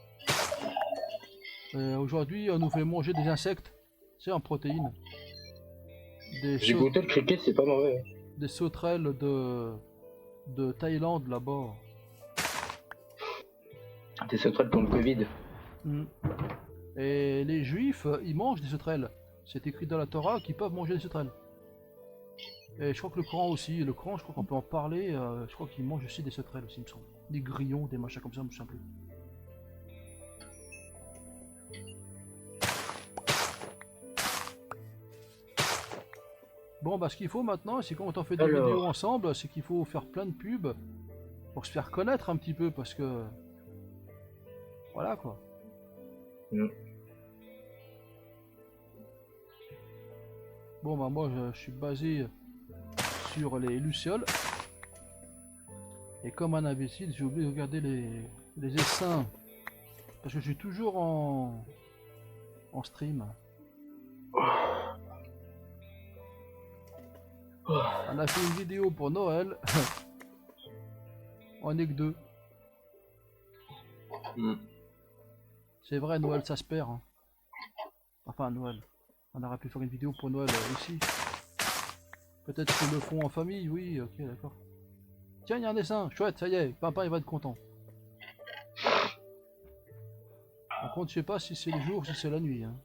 Aujourd'hui, on nous fait manger des insectes, c'est en protéines. Des,
J'ai
sau-
goûté le cricket, c'est pas mauvais.
des sauterelles de Thaïlande là-bas.
T'es sauterelles pour le Covid.
Mm. Et les juifs, ils mangent des sauterelles. C'est écrit dans la Torah qu'ils peuvent manger des sauterelles. Et je crois que le Coran aussi, le Coran, je crois qu'on peut en parler, je crois qu'ils mangent aussi des sauterelles aussi, il me semble. Des grillons, des machins comme ça, je me souviens plus. Bon, bah ce qu'il faut maintenant, c'est quand on fait des
Alors.
vidéos ensemble, c'est qu'il faut faire plein de pubs pour se faire connaître un petit peu, parce que... Voilà quoi.
Mm.
Bon, bah moi je suis basé sur les lucioles. Et comme un imbécile, j'ai oublié de regarder les essaims. Parce que je suis toujours en stream. On a fait une vidéo pour Noël. On est que 2.
Mm.
C'est vrai, Noël ça se perd. Hein. Enfin, Noël. On aurait pu faire une vidéo pour Noël ici. Peut-être qu'ils le font en famille, oui, ok, d'accord. Tiens, il y a un dessin, chouette, ça y est, papa il va être content. Par contre, je sais pas si c'est le jour ou si c'est la nuit. Hein.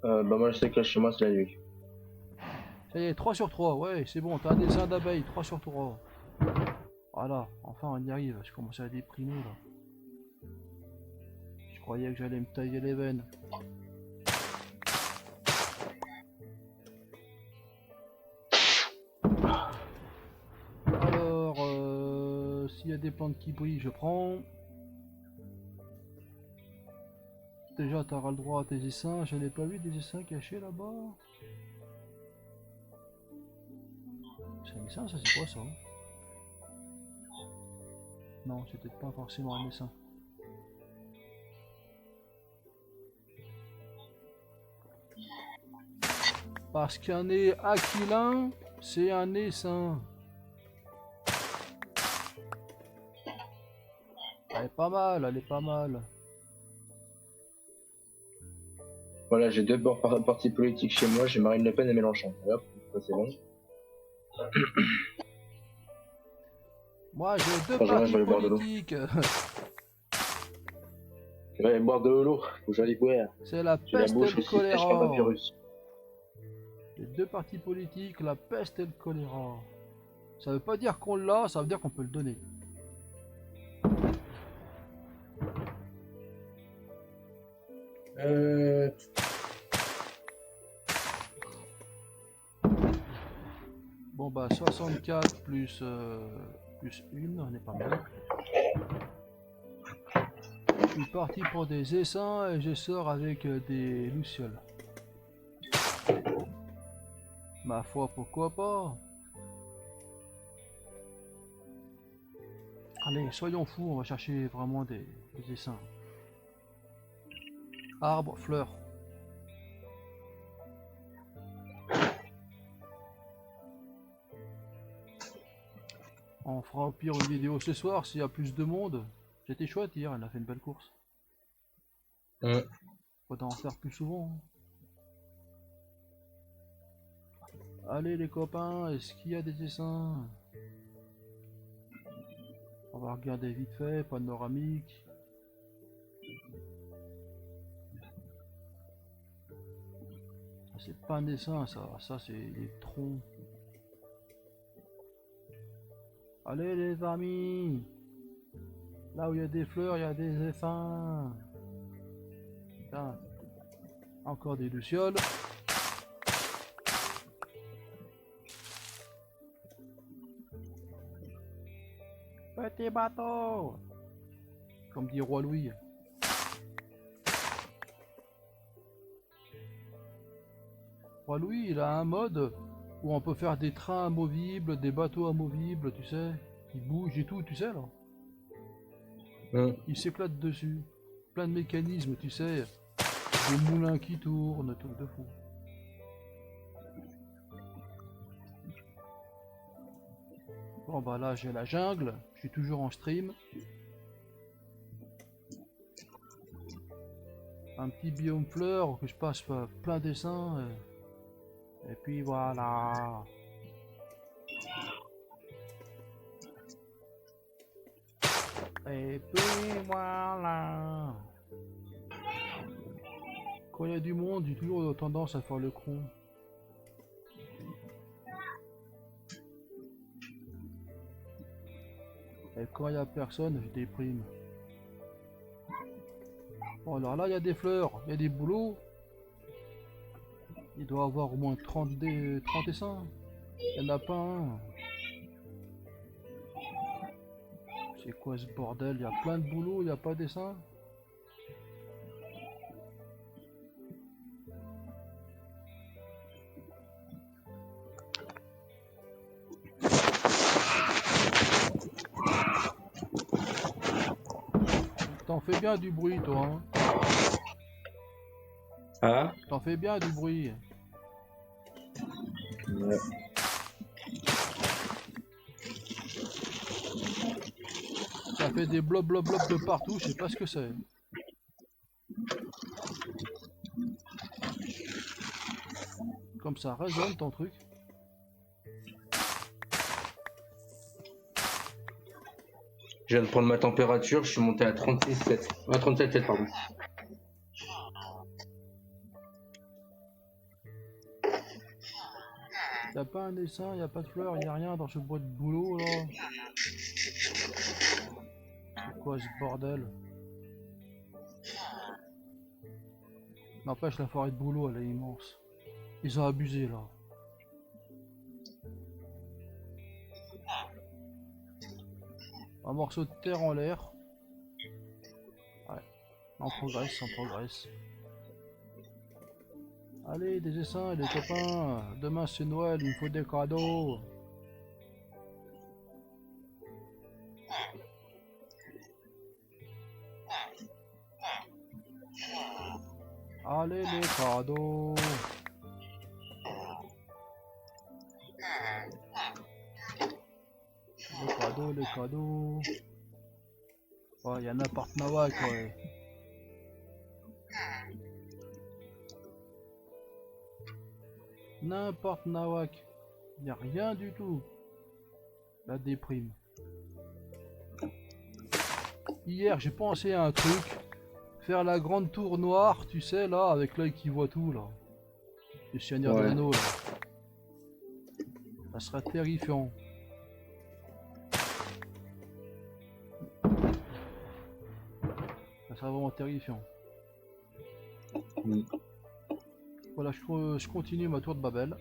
Bah moi, je sais que là, chez moi, c'est la nuit.
Ça y est, 3 sur 3, ouais, c'est bon, t'as un dessin d'abeille, 3 sur 3. Voilà, enfin on y arrive, je commence à déprimer là. Je croyais que j'allais me tailler les veines. Alors, s'il y a des plantes qui brillent, je prends. Déjà, tu auras le droit à tes essaims. Je n'ai pas vu des essaims cachés là-bas. C'est un essaim, ça c'est quoi ça? Non, c'est peut-être pas forcément un essaim. Parce qu'un nez aquilin, c'est un essaim. Elle est pas mal, elle est pas mal.
Voilà, j'ai 2 partis politiques chez moi, j'ai Marine Le Pen et Mélenchon. Hop, ça c'est bon.
Moi j'ai 2
Franchement, je
partis
vais aller boire de l'eau.
politiques.
Je vais aller boire de l'eau, faut que j'aille boire.
C'est la
J'ai la
peste et
bouche
le
aussi sèche qu'un
choléra.
papyrus.
Les 2 partis politiques, la peste et le choléra. Ça veut pas dire qu'on l'a, ça veut dire qu'on peut le donner. Bon bah 64 plus 1, on est pas mal. Je suis parti pour des essaims et je sors avec des lucioles. Ma foi, pourquoi pas? Allez, soyons fous, on va chercher vraiment des essaims. Arbre, fleurs. On fera au pire une vidéo ce soir s'il y a plus de monde. C'était chouette hier, elle a fait une belle course.
Mm.
Faudra en faire plus souvent. Allez les copains, est-ce qu'il y a des essaims? On va regarder vite fait, panoramique. C'est pas un dessin ça c'est des troncs. Allez les amis, là où il y a des fleurs, il y a des essaims. Putain. Encore des lucioles. Petit bateau. Comme dit Roi Louis. Roi Louis, il a un mode où on peut faire des trains amovibles, des bateaux amovibles, tu sais. Qui bougent et tout, tu sais là. Il s'éclate dessus. Plein de mécanismes, tu sais. Des moulins qui tournent, truc de fou. Bon bah là j'ai la jungle, je suis toujours en stream. Un petit biome fleur que je passe plein dessins. Et puis voilà. Et puis voilà. Quand il y a du monde, j'ai toujours tendance à faire le con. Et quand il n'y a personne, je déprime. Bon alors là il y a des fleurs, il y a des bouleaux. Il doit avoir au moins 30 dessins. Il n'y en a pas un. C'est quoi ce bordel? Il y a plein de boulots, il n'y a pas de dessin. T'en fais bien du bruit toi hein.
Ah.
T'en fais bien du bruit.
Ouais.
Ça fait des blob blob blob de partout, je sais pas ce que c'est. Comme ça résonne ton truc.
Je viens de prendre ma température, je suis monté à 36,7. Ah, 37,7 pardon.
Y'a pas un dessin, y a pas de fleurs, y a rien dans ce bois de boulot là. C'est quoi ce bordel? N'empêche la forêt de boulot elle est immense. Ils ont abusé là. Un morceau de terre en l'air. Ouais. On progresse, on progresse. Allez, des dessins, les copains. Demain c'est Noël, il me faut des cadeaux. Allez, les cadeaux. Les cadeaux, les cadeaux. Ouais, il y en a par Nawak, ouais. N'importe Nawak. Il n'y a rien du tout. La déprime. Hier, j'ai pensé à un truc. Faire la grande tour noire, tu sais, là, avec l'œil qui voit tout, là. Le Seigneur des Anneaux, là. Ça serait terrifiant. Ça serait vraiment terrifiant. Voilà, je continue ma tour de Babel.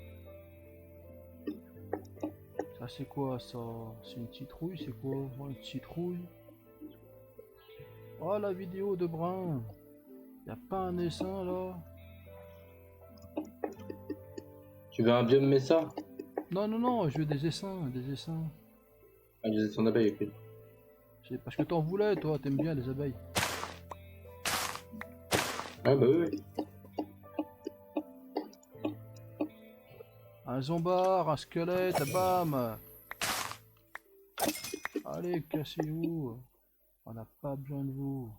Ça c'est quoi ça? C'est une citrouille, c'est quoi? Oh, une citrouille. Oh la vidéo de Brun. Y a pas un essaim là?
Tu veux un biome Messa?
Non non non, je veux des essaims, des essaims.
Ah, des essaims d'abeilles, ok.
C'est parce que t'en voulais toi, t'aimes bien les abeilles.
Ah bah oui.
Un zombard, un squelette, bam. Allez, cassez-vous. On n'a pas besoin de vous.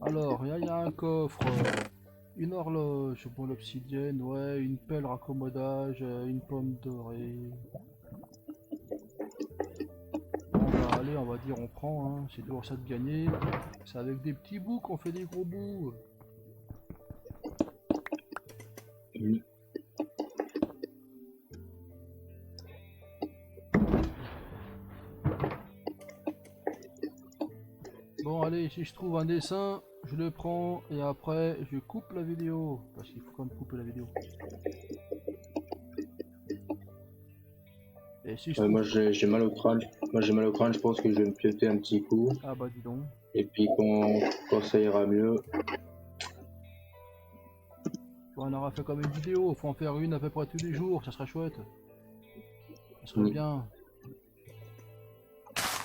Alors, il y a un coffre, une horloge pour l'obsidienne, ouais, une pelle raccommodage, une pomme dorée. Bon bah allez, on va dire on prend, hein. C'est toujours ça de gagner. C'est avec des petits bouts qu'on fait des gros bouts. Bon allez, si je trouve un dessin, je le prends et après je coupe la vidéo. Parce qu'il faut quand même couper la vidéo. Et si je trouve...
Moi j'ai mal au crâne. Moi j'ai mal au crâne, je pense que je vais me pioter un petit coup.
Ah bah dis donc.
Et puis quand ça ira mieux.
Bon, on aura fait comme une vidéo, faut en faire une à peu près tous les jours, ça serait chouette. Ça serait bien.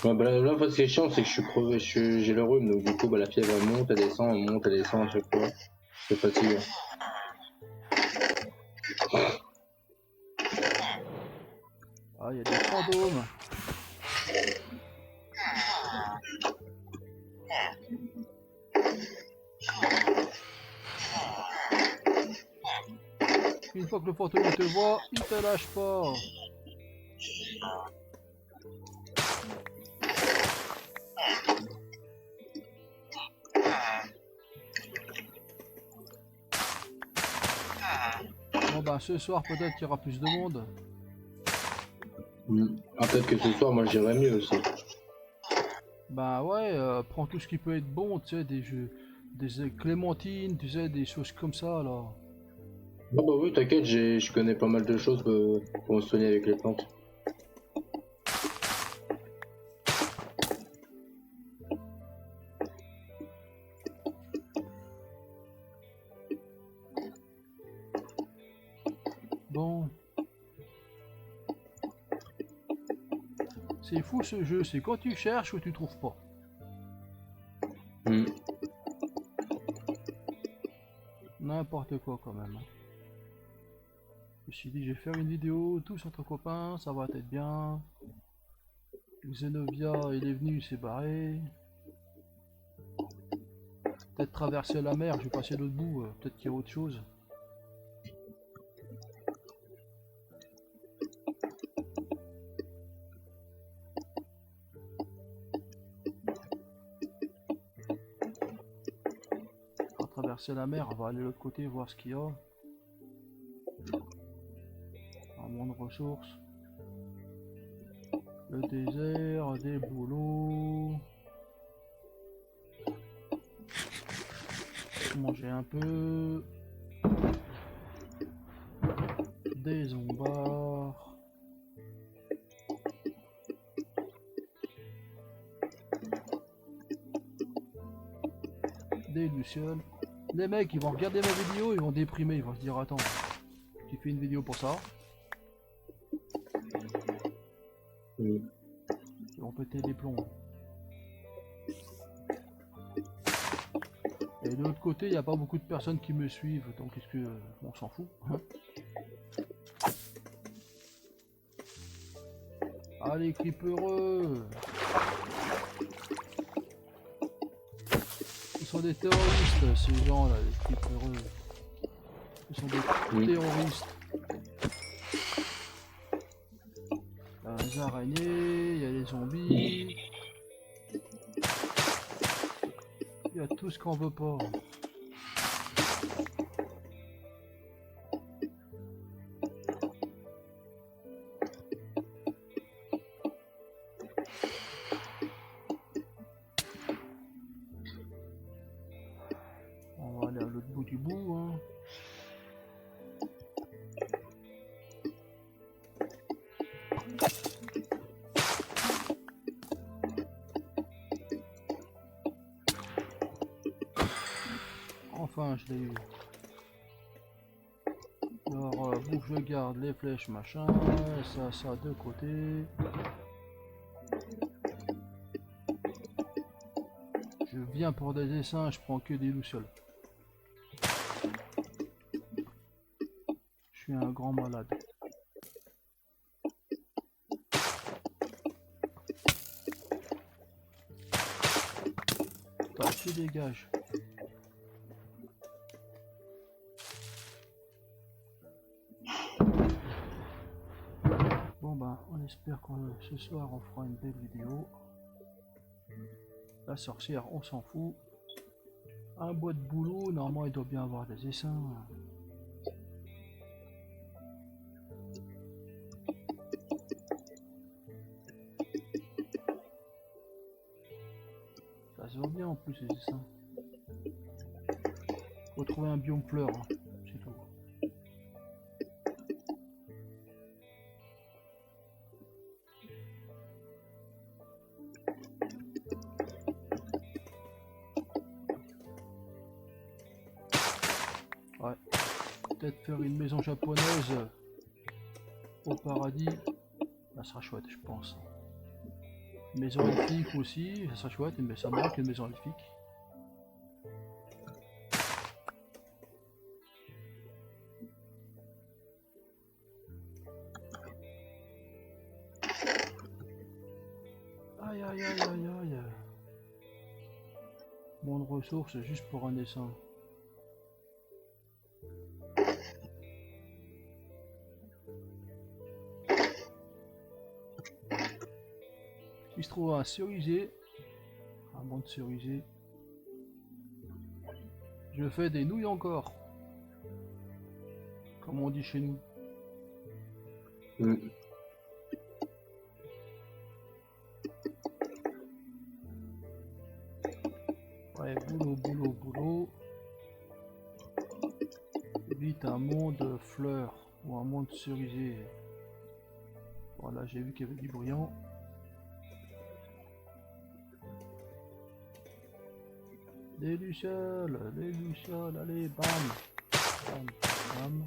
Ouais, bah là, ce qui est chiant, c'est que je suis crevé, j'ai le rhume, donc du coup, bah, la fièvre elle monte, elle descend à chaque fois. C'est fatigant.
Ah, il y a des fantômes. Une fois que le fantôme te voit, il te lâche pas. Bon bah ce soir peut-être qu'il y aura plus de monde.
Ah, peut-être que ce soir, moi, j'irai mieux aussi.
Bah ouais, prends tout ce qui peut être bon, tu sais, des jeux, des clémentines, tu sais, des choses comme ça là.
Non, bah oui, t'inquiète, je connais pas mal de choses pour me soigner avec les plantes.
Bon. C'est fou ce jeu, c'est quand tu cherches ou tu trouves pas.
Hmm.
N'importe quoi quand même. Je me suis dit, je vais faire une vidéo, tous entre copains, ça va être bien. Xenovia, il est venu, il s'est barré. Peut-être traverser la mer, je vais passer de l'autre bout, peut-être qu'il y a autre chose. On va traverser la mer, on va aller de l'autre côté voir ce qu'il y a. Un monde de ressources. Le désert, des boulots. Manger un peu. Des zombards. Des lucioles. Les mecs ils vont regarder ma vidéo, ils vont déprimer, ils vont se dire attends, tu fais une vidéo pour ça.
Hmm.
Ils vont péter les plombs. Et de l'autre côté, il n'y a pas beaucoup de personnes qui me suivent, donc est-ce que on s'en fout hein. Allez, creepereux! Ils sont des terroristes, ces gens-là, les creepereux. Ils sont des terroristes. Il y a les araignées, il y a les zombies. Il y a tout ce qu'on veut pas. On va aller à l'autre bout du bout, hein. Enfin, je l'ai eu. Alors, bouffe, je garde les flèches, machin, ça de côté. Je viens pour des dessins, je prends que des lucioles. Je suis un grand malade. Toi, tu dégages. Bon ben, on espère que ce soir on fera une belle vidéo. La sorcière, on s'en fout. Un bois de boulot, normalement il doit bien avoir des essaims. Ça se voit bien en plus les essaims. Faut trouver un biome fleur, hein. C'est tout. Ouais. Peut-être faire une maison japonaise au paradis. Ça sera chouette, je pense. Une maison elfique aussi, ça sera chouette, mais ça manque une maison elfique. Aïe aïe aïe aïe aïe. Moins de ressources juste pour un dessin. Il se trouve un cerisier, un banc de cerisier. Je fais des nouilles encore, comme on dit chez nous. Ouais, boulot, boulot, boulot. Vite un monde fleurs ou un monde cerisier. Voilà, j'ai vu qu'il y avait du brillant. Des lucioles, allez, bam, bam, bam.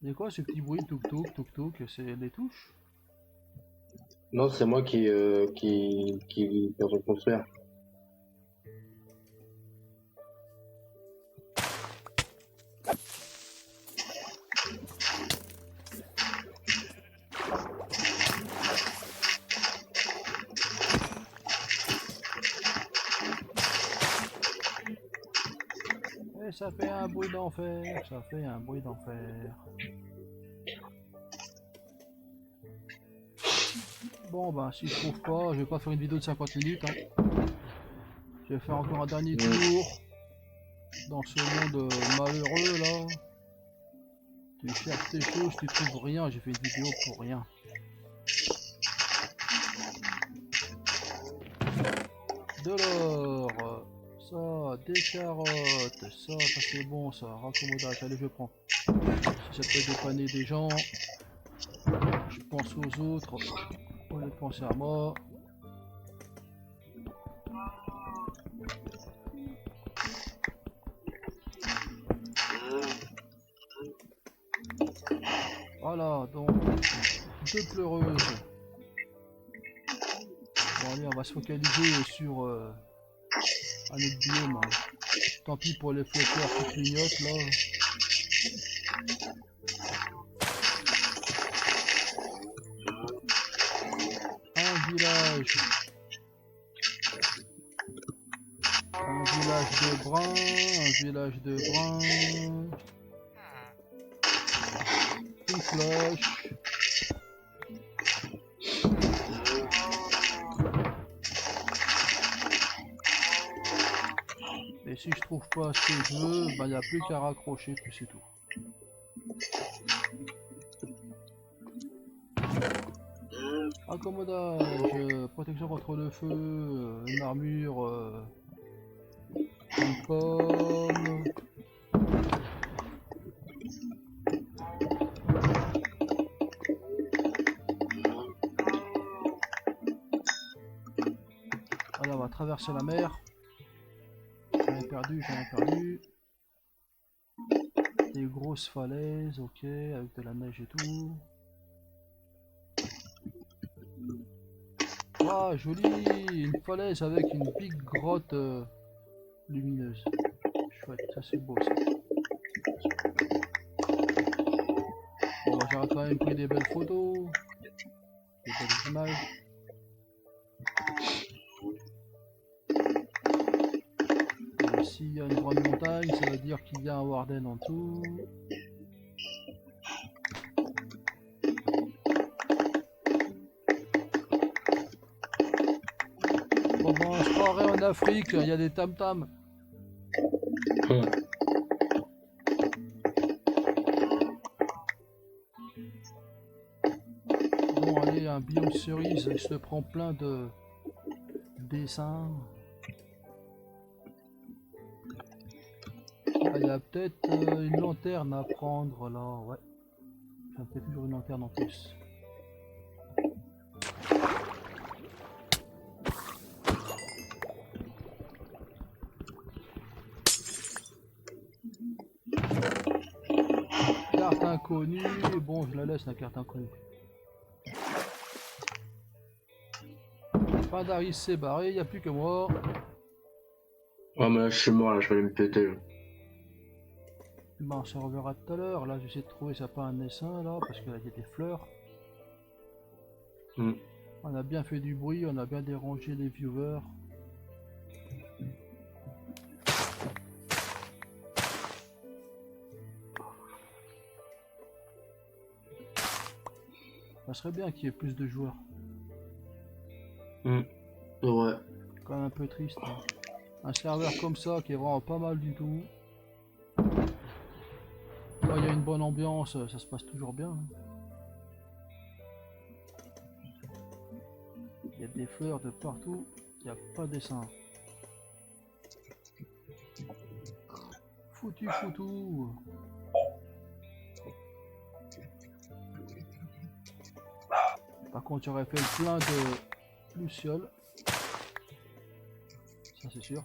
C'est quoi ce petit bruit touk-touk, c'est les touches?
Non, c'est moi qui est en train de construire.
Et ça fait un bruit d'enfer, ça fait un bruit d'enfer. Bon ben si je trouve pas, je vais pas faire une vidéo de 50 minutes. Hein. Je vais faire encore un dernier tour dans ce monde malheureux là. Tu cherches tes choses, tu trouves rien, j'ai fait une vidéo pour rien. De l'or, ça, des carottes, ça c'est bon ça, raccommodage, allez je prends. Si ça peut dépanner des gens, je pense aux autres, au lieu de penser à moi. Voilà, donc, deux pleureuses. Bon allez, on va se focaliser sur un autre biome. Hein. Tant pis pour les flotteurs qui clignotent là. Un village. Un village de brun, un village de brun. Une cloche. Et si je trouve pas ce que je veux, bah y a plus qu'à raccrocher, puis c'est tout. Accommodage, protection contre le feu, une armure, une pomme. Alors on va traverser la mer. J'en ai perdu. Des grosses falaises, ok, avec de la neige et tout. Ah, joli, une falaise avec une big grotte lumineuse. Chouette, ça c'est beau ça. Bon, bah, j'aurais quand même pris des belles photos, des belles images. Et s'il y a une grande montagne, ça veut dire qu'il y a un Warden en dessous. Bon, on se croirait en Afrique, il y a des tam-tams. Bon, allez, un biome cerise, je te prends plein de dessins. Ah, il y a peut-être une lanterne à prendre là, ouais. J'ai peut-être toujours une lanterne en plus. Carte inconnue, bon je la laisse la carte inconnue. Pandaris s'est barré, il n'y a plus que moi.
Ah, mais là, je suis mort, là, je vais aller me péter. Là.
Ben, on se reverra tout à l'heure. Là, j'essaie de trouver ça pas un essaim là, parce qu'il y a des fleurs.
Mm.
On a bien fait du bruit, on a bien dérangé les viewers. Ça serait bien qu'il y ait plus de joueurs.
Mm. Ouais.
Quand même un peu triste. Hein. Un serveur comme ça qui est vraiment pas mal du tout. Quand il y a une bonne ambiance, ça se passe toujours bien. Hein. Il y a des fleurs de partout, il n'y a pas d'essaim. Foutu foutu. Par contre, j'aurais fait le plein de lucioles. Ça c'est sûr.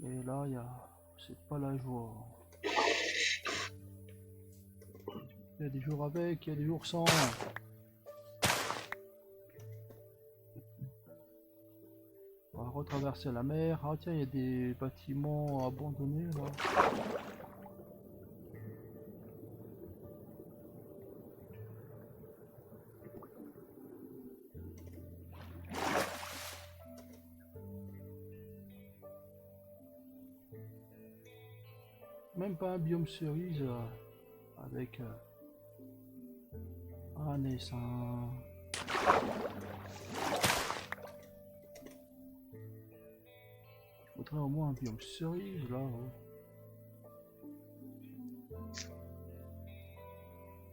Et là, c'est pas la joie. Il y a des jours avec, il y a des jours sans. On va retraverser la mer. Ah tiens, il y a des bâtiments abandonnés là. Même pas un biome cerise avec un essaim. Je voudrais au moins un biome cerise là. Ouais.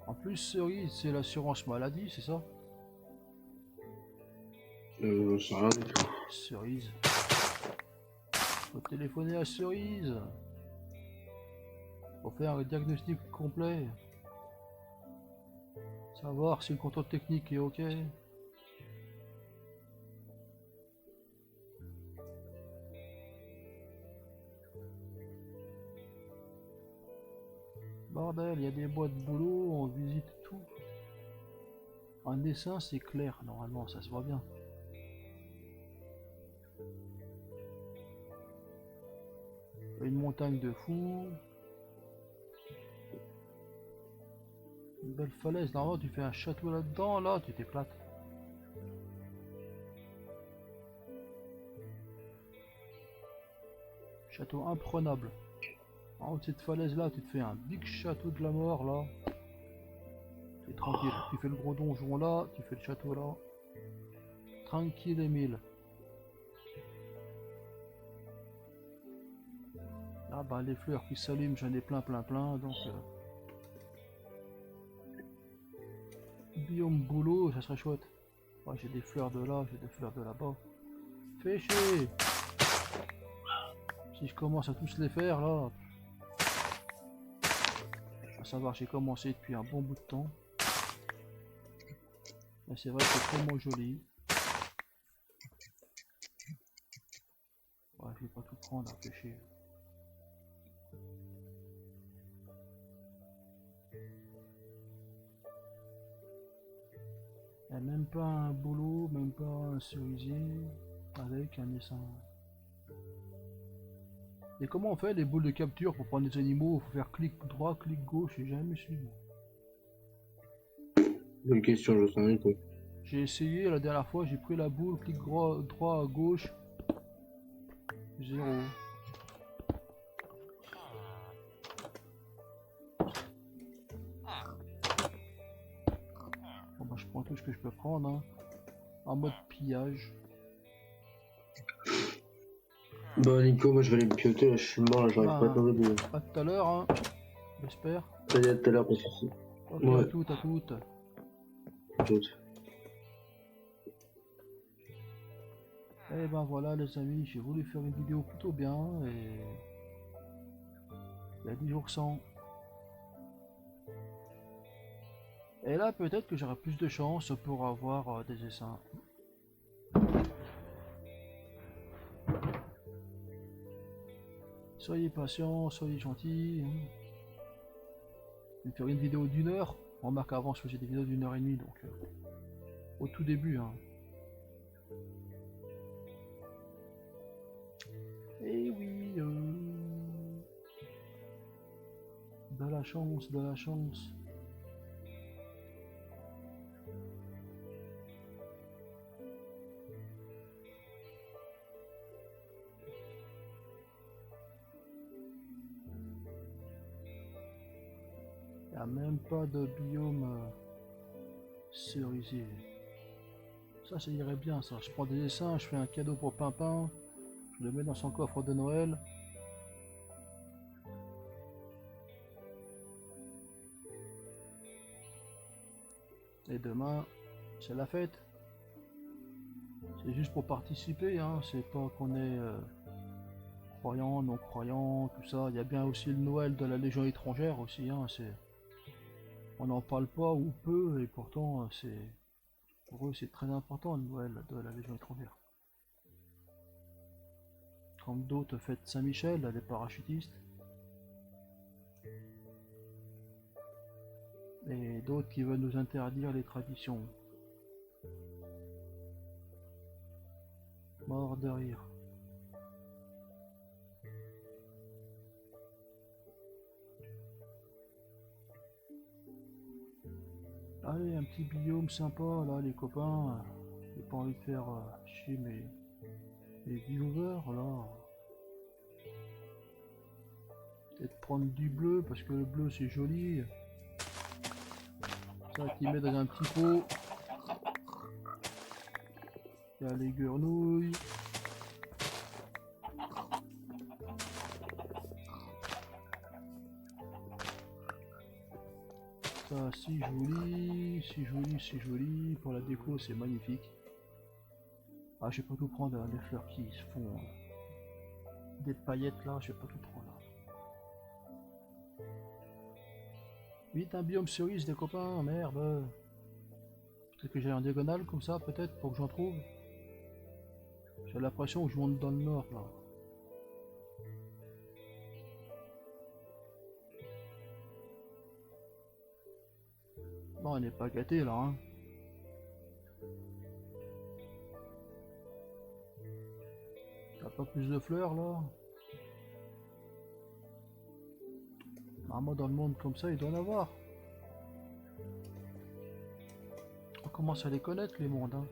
En plus, cerise, c'est l'assurance maladie, c'est ça?
C'est rien du tout.
Cerise. Faut téléphoner à Cerise. Faut faire un diagnostic complet. Savoir si le contrôle technique est ok. Bordel, il y a des boîtes de boulot, on visite tout. Un dessin, c'est clair, normalement, ça se voit bien. Une montagne de fous. Une belle falaise, normalement tu fais un château là-dedans, là tu t'éclates. Château imprenable. En haut de cette falaise là, tu te fais un big château de la mort là. C'est tranquille, tu fais le gros donjon là, tu fais le château là. Tranquille Emile. Ah bah les fleurs qui s'allument, j'en ai plein donc... Biome boulot, ça serait chouette. Ouais, j'ai des fleurs de là, j'ai des fleurs de là-bas. Fais chier. Si je commence à tous les faire là... À savoir, j'ai commencé depuis un bon bout de temps. Mais c'est vrai que c'est tellement joli. Ouais, je vais pas tout prendre, fais chier. Il n'y a même pas un boulot, même pas un cerisier avec un essaim. Et comment on fait les boules de capture pour prendre des animaux? Faut faire clic droit, clic gauche, j'ai jamais su.
Bonne question, je sais rien quoi.
J'ai essayé la dernière fois, j'ai pris la boule, clic droit à gauche. 0. Bon bah je prends tout ce que je peux prendre hein. En mode pillage.
Bah Nico, moi je vais aller me pioter, là je suis mort, là j'arrive pas à
Ben,
tomber de...
à tout à l'heure, hein, j'espère.
Allez, à tout à l'heure, pas de soucis.
Ok,
Ouais.
à toutes, à toutes.
Toutes.
Et ben voilà les amis, j'ai voulu faire une vidéo plutôt bien et il y a 10 jours sans. Et là peut-être que j'aurai plus de chance pour avoir des essaims. Soyez patients, soyez gentils. Je vais faire une vidéo d'1 heure. Remarque avant je faisais des vidéos d'1 h 30 donc au tout début. Hein. Et oui, de la chance, de la chance. Il n'y a même pas de biome cerisier. Ça irait bien ça. Je prends des dessins, je fais un cadeau pour Pimpin. Je le mets dans son coffre de Noël. Et demain, c'est la fête. C'est juste pour participer, hein. C'est pas qu'on est croyant, non croyant, tout ça. Il y a bien aussi le Noël de la Légion étrangère aussi, hein. On n'en parle pas ou peu, et pourtant pour eux c'est très important le Noël de la Légion étrangère. Comme d'autres fêtent Saint-Michel, les parachutistes. Et d'autres qui veulent nous interdire les traditions. Mort de rire. Allez, un petit biome sympa là les copains. J'ai pas envie de faire chier mes viewers là. Peut-être prendre du bleu parce que le bleu c'est joli. Ça qui met dans un petit pot. Il y a les grenouilles. Ça si joli, si joli, si joli. Pour la déco c'est magnifique. Ah je vais pas tout prendre les fleurs qui se font des paillettes là, je vais pas tout prendre là. Vite un biome cerise des copains, merde. Peut-être que j'ai en diagonale comme ça peut-être pour que j'en trouve. J'ai l'impression que je monte dans le nord là. Bon, on n'est pas gâté là, hein. T'as pas plus de fleurs là? Normalement dans le monde comme ça, il doit en avoir. On commence à les connaître les mondes, hein.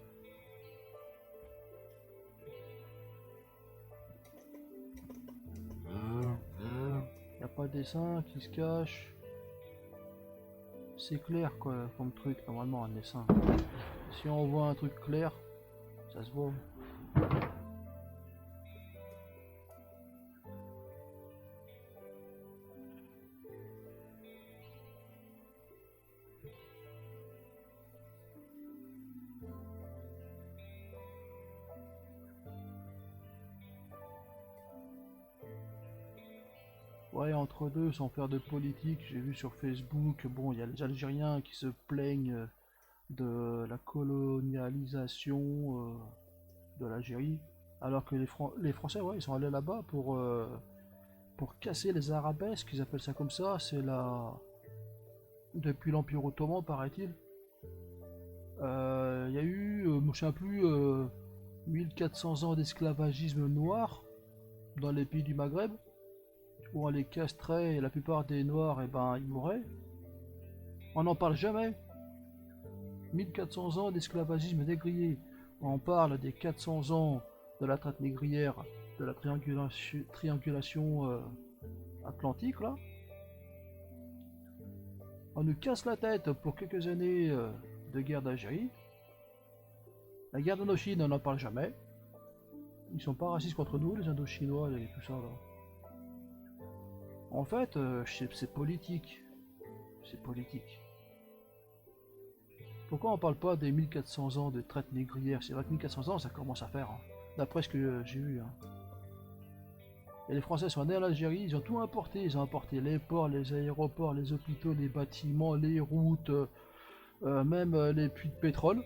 Y a pas de dessin qui se cache. C'est clair quoi comme truc normalement un dessin. Si on voit un truc clair, ça se voit. Ouais, entre deux, sans faire de politique, j'ai vu sur Facebook, bon, il y a les Algériens qui se plaignent de la colonialisation de l'Algérie, alors que les Français, ouais, ils sont allés là-bas pour casser les arabesques, ils appellent ça comme ça, c'est la... Depuis l'Empire Ottoman, paraît-il. Il y a eu, je ne sais plus, 1400 ans d'esclavagisme noir dans les pays du Maghreb, où on les castrait et la plupart des noirs, et ben, ils mouraient. On n'en parle jamais. 1400 ans d'esclavagisme négrier. On parle des 400 ans de la traite négrière, de la triangulation atlantique, là. On nous casse la tête pour quelques années de guerre d'Algérie. La guerre d'Indochine, on n'en parle jamais. Ils sont pas racistes contre nous, les Indochinois et tout ça là. En fait, c'est politique. C'est politique. Pourquoi on parle pas des 1400 ans de traite négrière? C'est vrai que 1400 ans, ça commence à faire, hein, d'après ce que j'ai vu. Hein. Et les Français sont nés en Algérie, ils ont tout importé. Ils ont importé les ports, les aéroports, les hôpitaux, les bâtiments, les routes, même les puits de pétrole.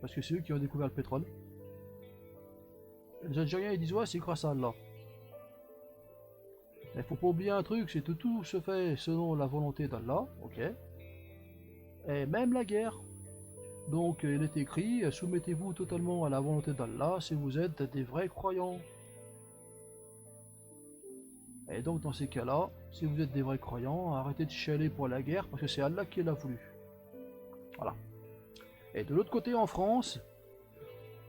Parce que c'est eux qui ont découvert le pétrole. Les Algériens ils disent ouais c'est grâce à Allah. Il faut pas oublier un truc, c'est que tout se fait selon la volonté d'Allah, ok. Et même la guerre. Donc il est écrit, soumettez-vous totalement à la volonté d'Allah si vous êtes des vrais croyants. Et donc dans ces cas-là, si vous êtes des vrais croyants, arrêtez de chialer pour la guerre parce que c'est Allah qui l'a voulu. Voilà. Et de l'autre côté en France,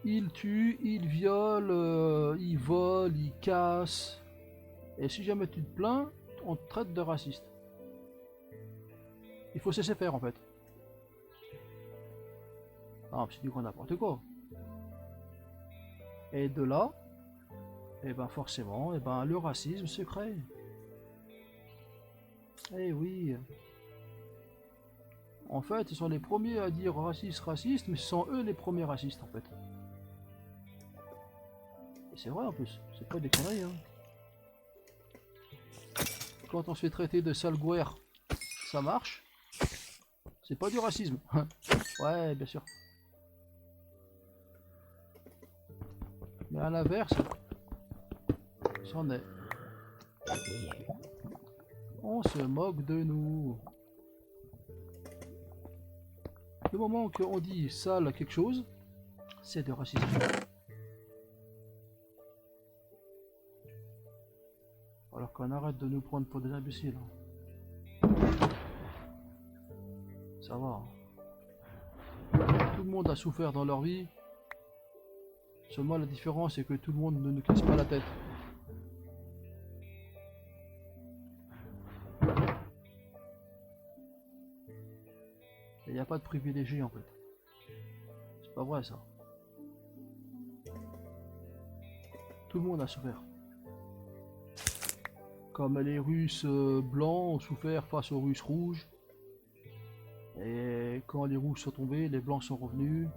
ils tuent, ils violent, ils volent, ils cassent. Et si jamais tu te plains, on te traite de raciste. Il faut cesser faire en fait. Ah, c'est du grand n'importe quoi. Et de là, et ben forcément, et ben le racisme se crée. Eh oui. En fait, ils sont les premiers à dire raciste, raciste, mais ce sont eux les premiers racistes en fait. Et c'est vrai en plus, c'est pas des conneries hein. Quand on se fait traiter de sale guerre, ça marche. C'est pas du racisme. Ouais, bien sûr. Mais à l'inverse, c'en est. On se moque de nous. Le moment qu'on dit sale quelque chose, c'est du racisme. Alors qu'on arrête de nous prendre pour des imbéciles. Ça va. Tout le monde a souffert dans leur vie. Seulement la différence c'est que tout le monde ne nous casse pas la tête. Il n'y a pas de privilégiés en fait. C'est pas vrai ça. Tout le monde a souffert. Comme les Russes blancs ont souffert face aux Russes rouges. Et quand les rouges sont tombés, les blancs sont revenus.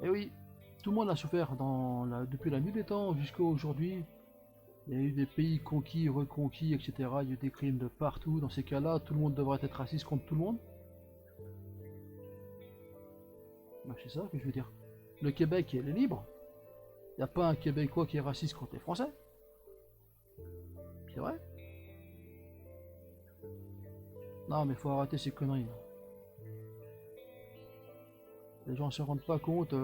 Et oui, tout le monde a souffert depuis la nuit des temps jusqu'à aujourd'hui. Il y a eu des pays conquis, reconquis, etc. Il y a eu des crimes de partout. Dans ces cas-là, tout le monde devrait être raciste contre tout le monde. Ben, c'est ça que je veux dire. Le Québec, il est libre. Il n'y a pas un Québécois qui est raciste contre les Français. C'est vrai. Non, mais faut arrêter ces conneries. Les gens se rendent pas compte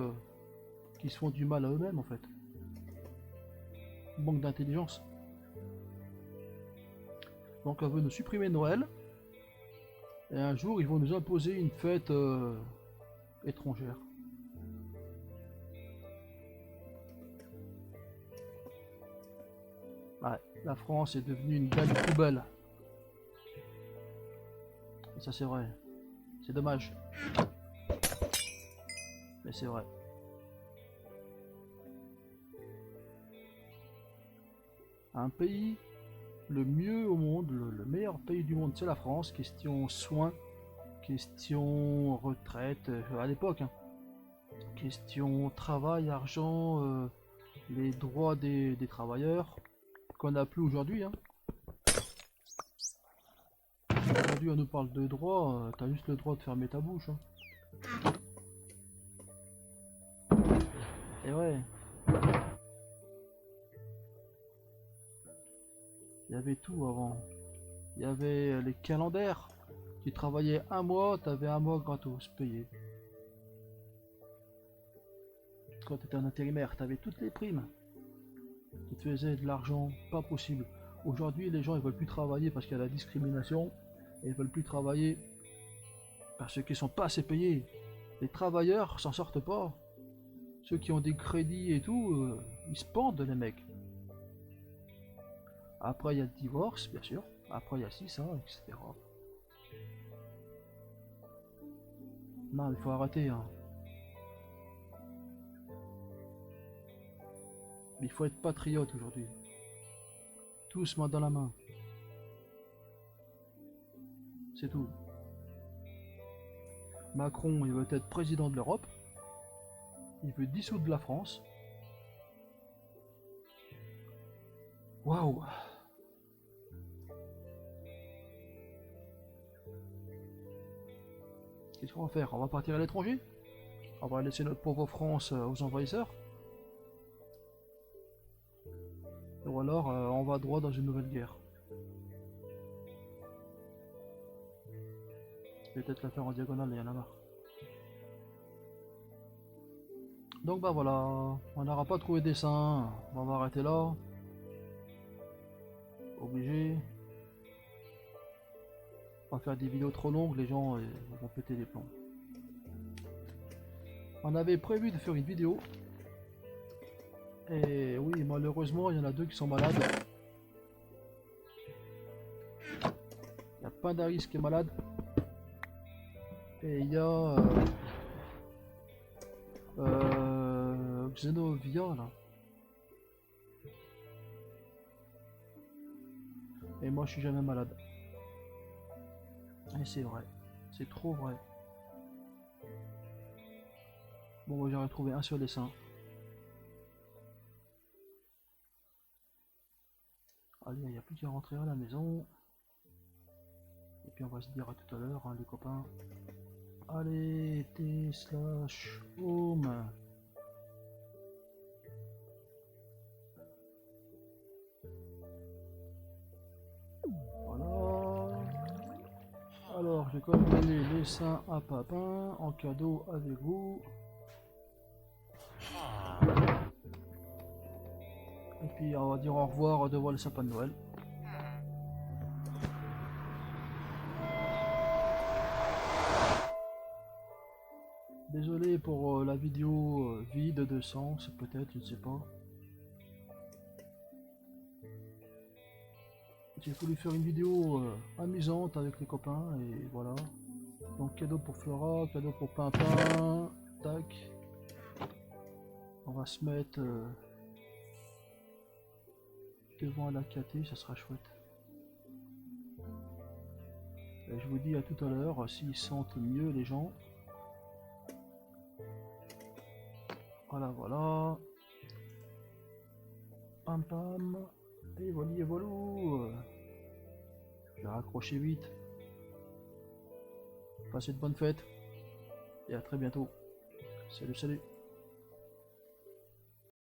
qu'ils se font du mal à eux-mêmes en fait. Manque d'intelligence. Donc on veut nous supprimer Noël. Et un jour ils vont nous imposer une fête étrangère. Ouais, la France est devenue une belle poubelle. Et ça c'est vrai. C'est dommage. Mais c'est vrai. Un pays, le mieux au monde, le meilleur pays du monde, c'est la France. Question soins, question retraite, à l'époque. Hein. Question travail, argent, les droits des travailleurs, qu'on n'a plus aujourd'hui. Hein. Aujourd'hui on nous parle de droits, t'as juste le droit de fermer ta bouche. Hein. Et ouais. Il y avait tout avant. Il y avait les calendaires. Tu travaillais un mois, t'avais un mois gratos payé. Quand tu étais un intérimaire, t'avais toutes les primes. Qui te faisaient de l'argent, pas possible. Aujourd'hui, les gens ils veulent plus travailler parce qu'il y a la discrimination. Et ils veulent plus travailler parce qu'ils sont pas assez payés. Les travailleurs s'en sortent pas. Ceux qui ont des crédits et tout, ils se pendent les mecs. Après il y a le divorce, bien sûr. Après il y a ci, ça, etc. Non, il faut arrêter. Hein. Mais il faut être patriote aujourd'hui. Tous main dans la main. C'est tout. Macron, il veut être président de l'Europe. Il veut dissoudre la France. Waouh! Qu'est-ce qu'on va faire? On va partir à l'étranger? On va laisser notre pauvre France aux envahisseurs? Ou alors on va droit dans une nouvelle guerre? Peut-être la faire en diagonale, il y en a marre. Donc bah voilà, on n'aura pas trouvé des seins, on va arrêter là. Obligé. On va faire des vidéos trop longues, les gens vont péter les plombs. On avait prévu de faire une vidéo. Et oui, malheureusement, il y en a deux qui sont malades. Il y a Pindaris qui est malade. Et il y a Xenovia là. Et moi je suis jamais malade. Et c'est vrai. C'est trop vrai. Bon, moi j'aurais trouvé un sur les seins. Allez, il n'y a plus qu'à rentrer à la maison. Et puis on va se dire à tout à l'heure, hein, les copains. Allez, T/slash home. Voilà. Alors, j'ai quand même donné les seins à Papin en cadeau avec vous. Et puis on va dire au revoir devant le sapin de Noël. Désolé pour la vidéo vide de sens, peut-être, je ne sais pas. J'ai voulu faire une vidéo amusante avec les copains et voilà. Donc cadeau pour Flora, cadeau pour Pimpin, tac. On va se mettre devant la KT, ça sera chouette. Et je vous dis à tout à l'heure, s'ils sentent mieux les gens. Voilà, voilà. Pam pam. Et voilà, et voilà. Je vais raccrocher vite. Passez de bonnes fêtes. Et à très bientôt. Salut, salut.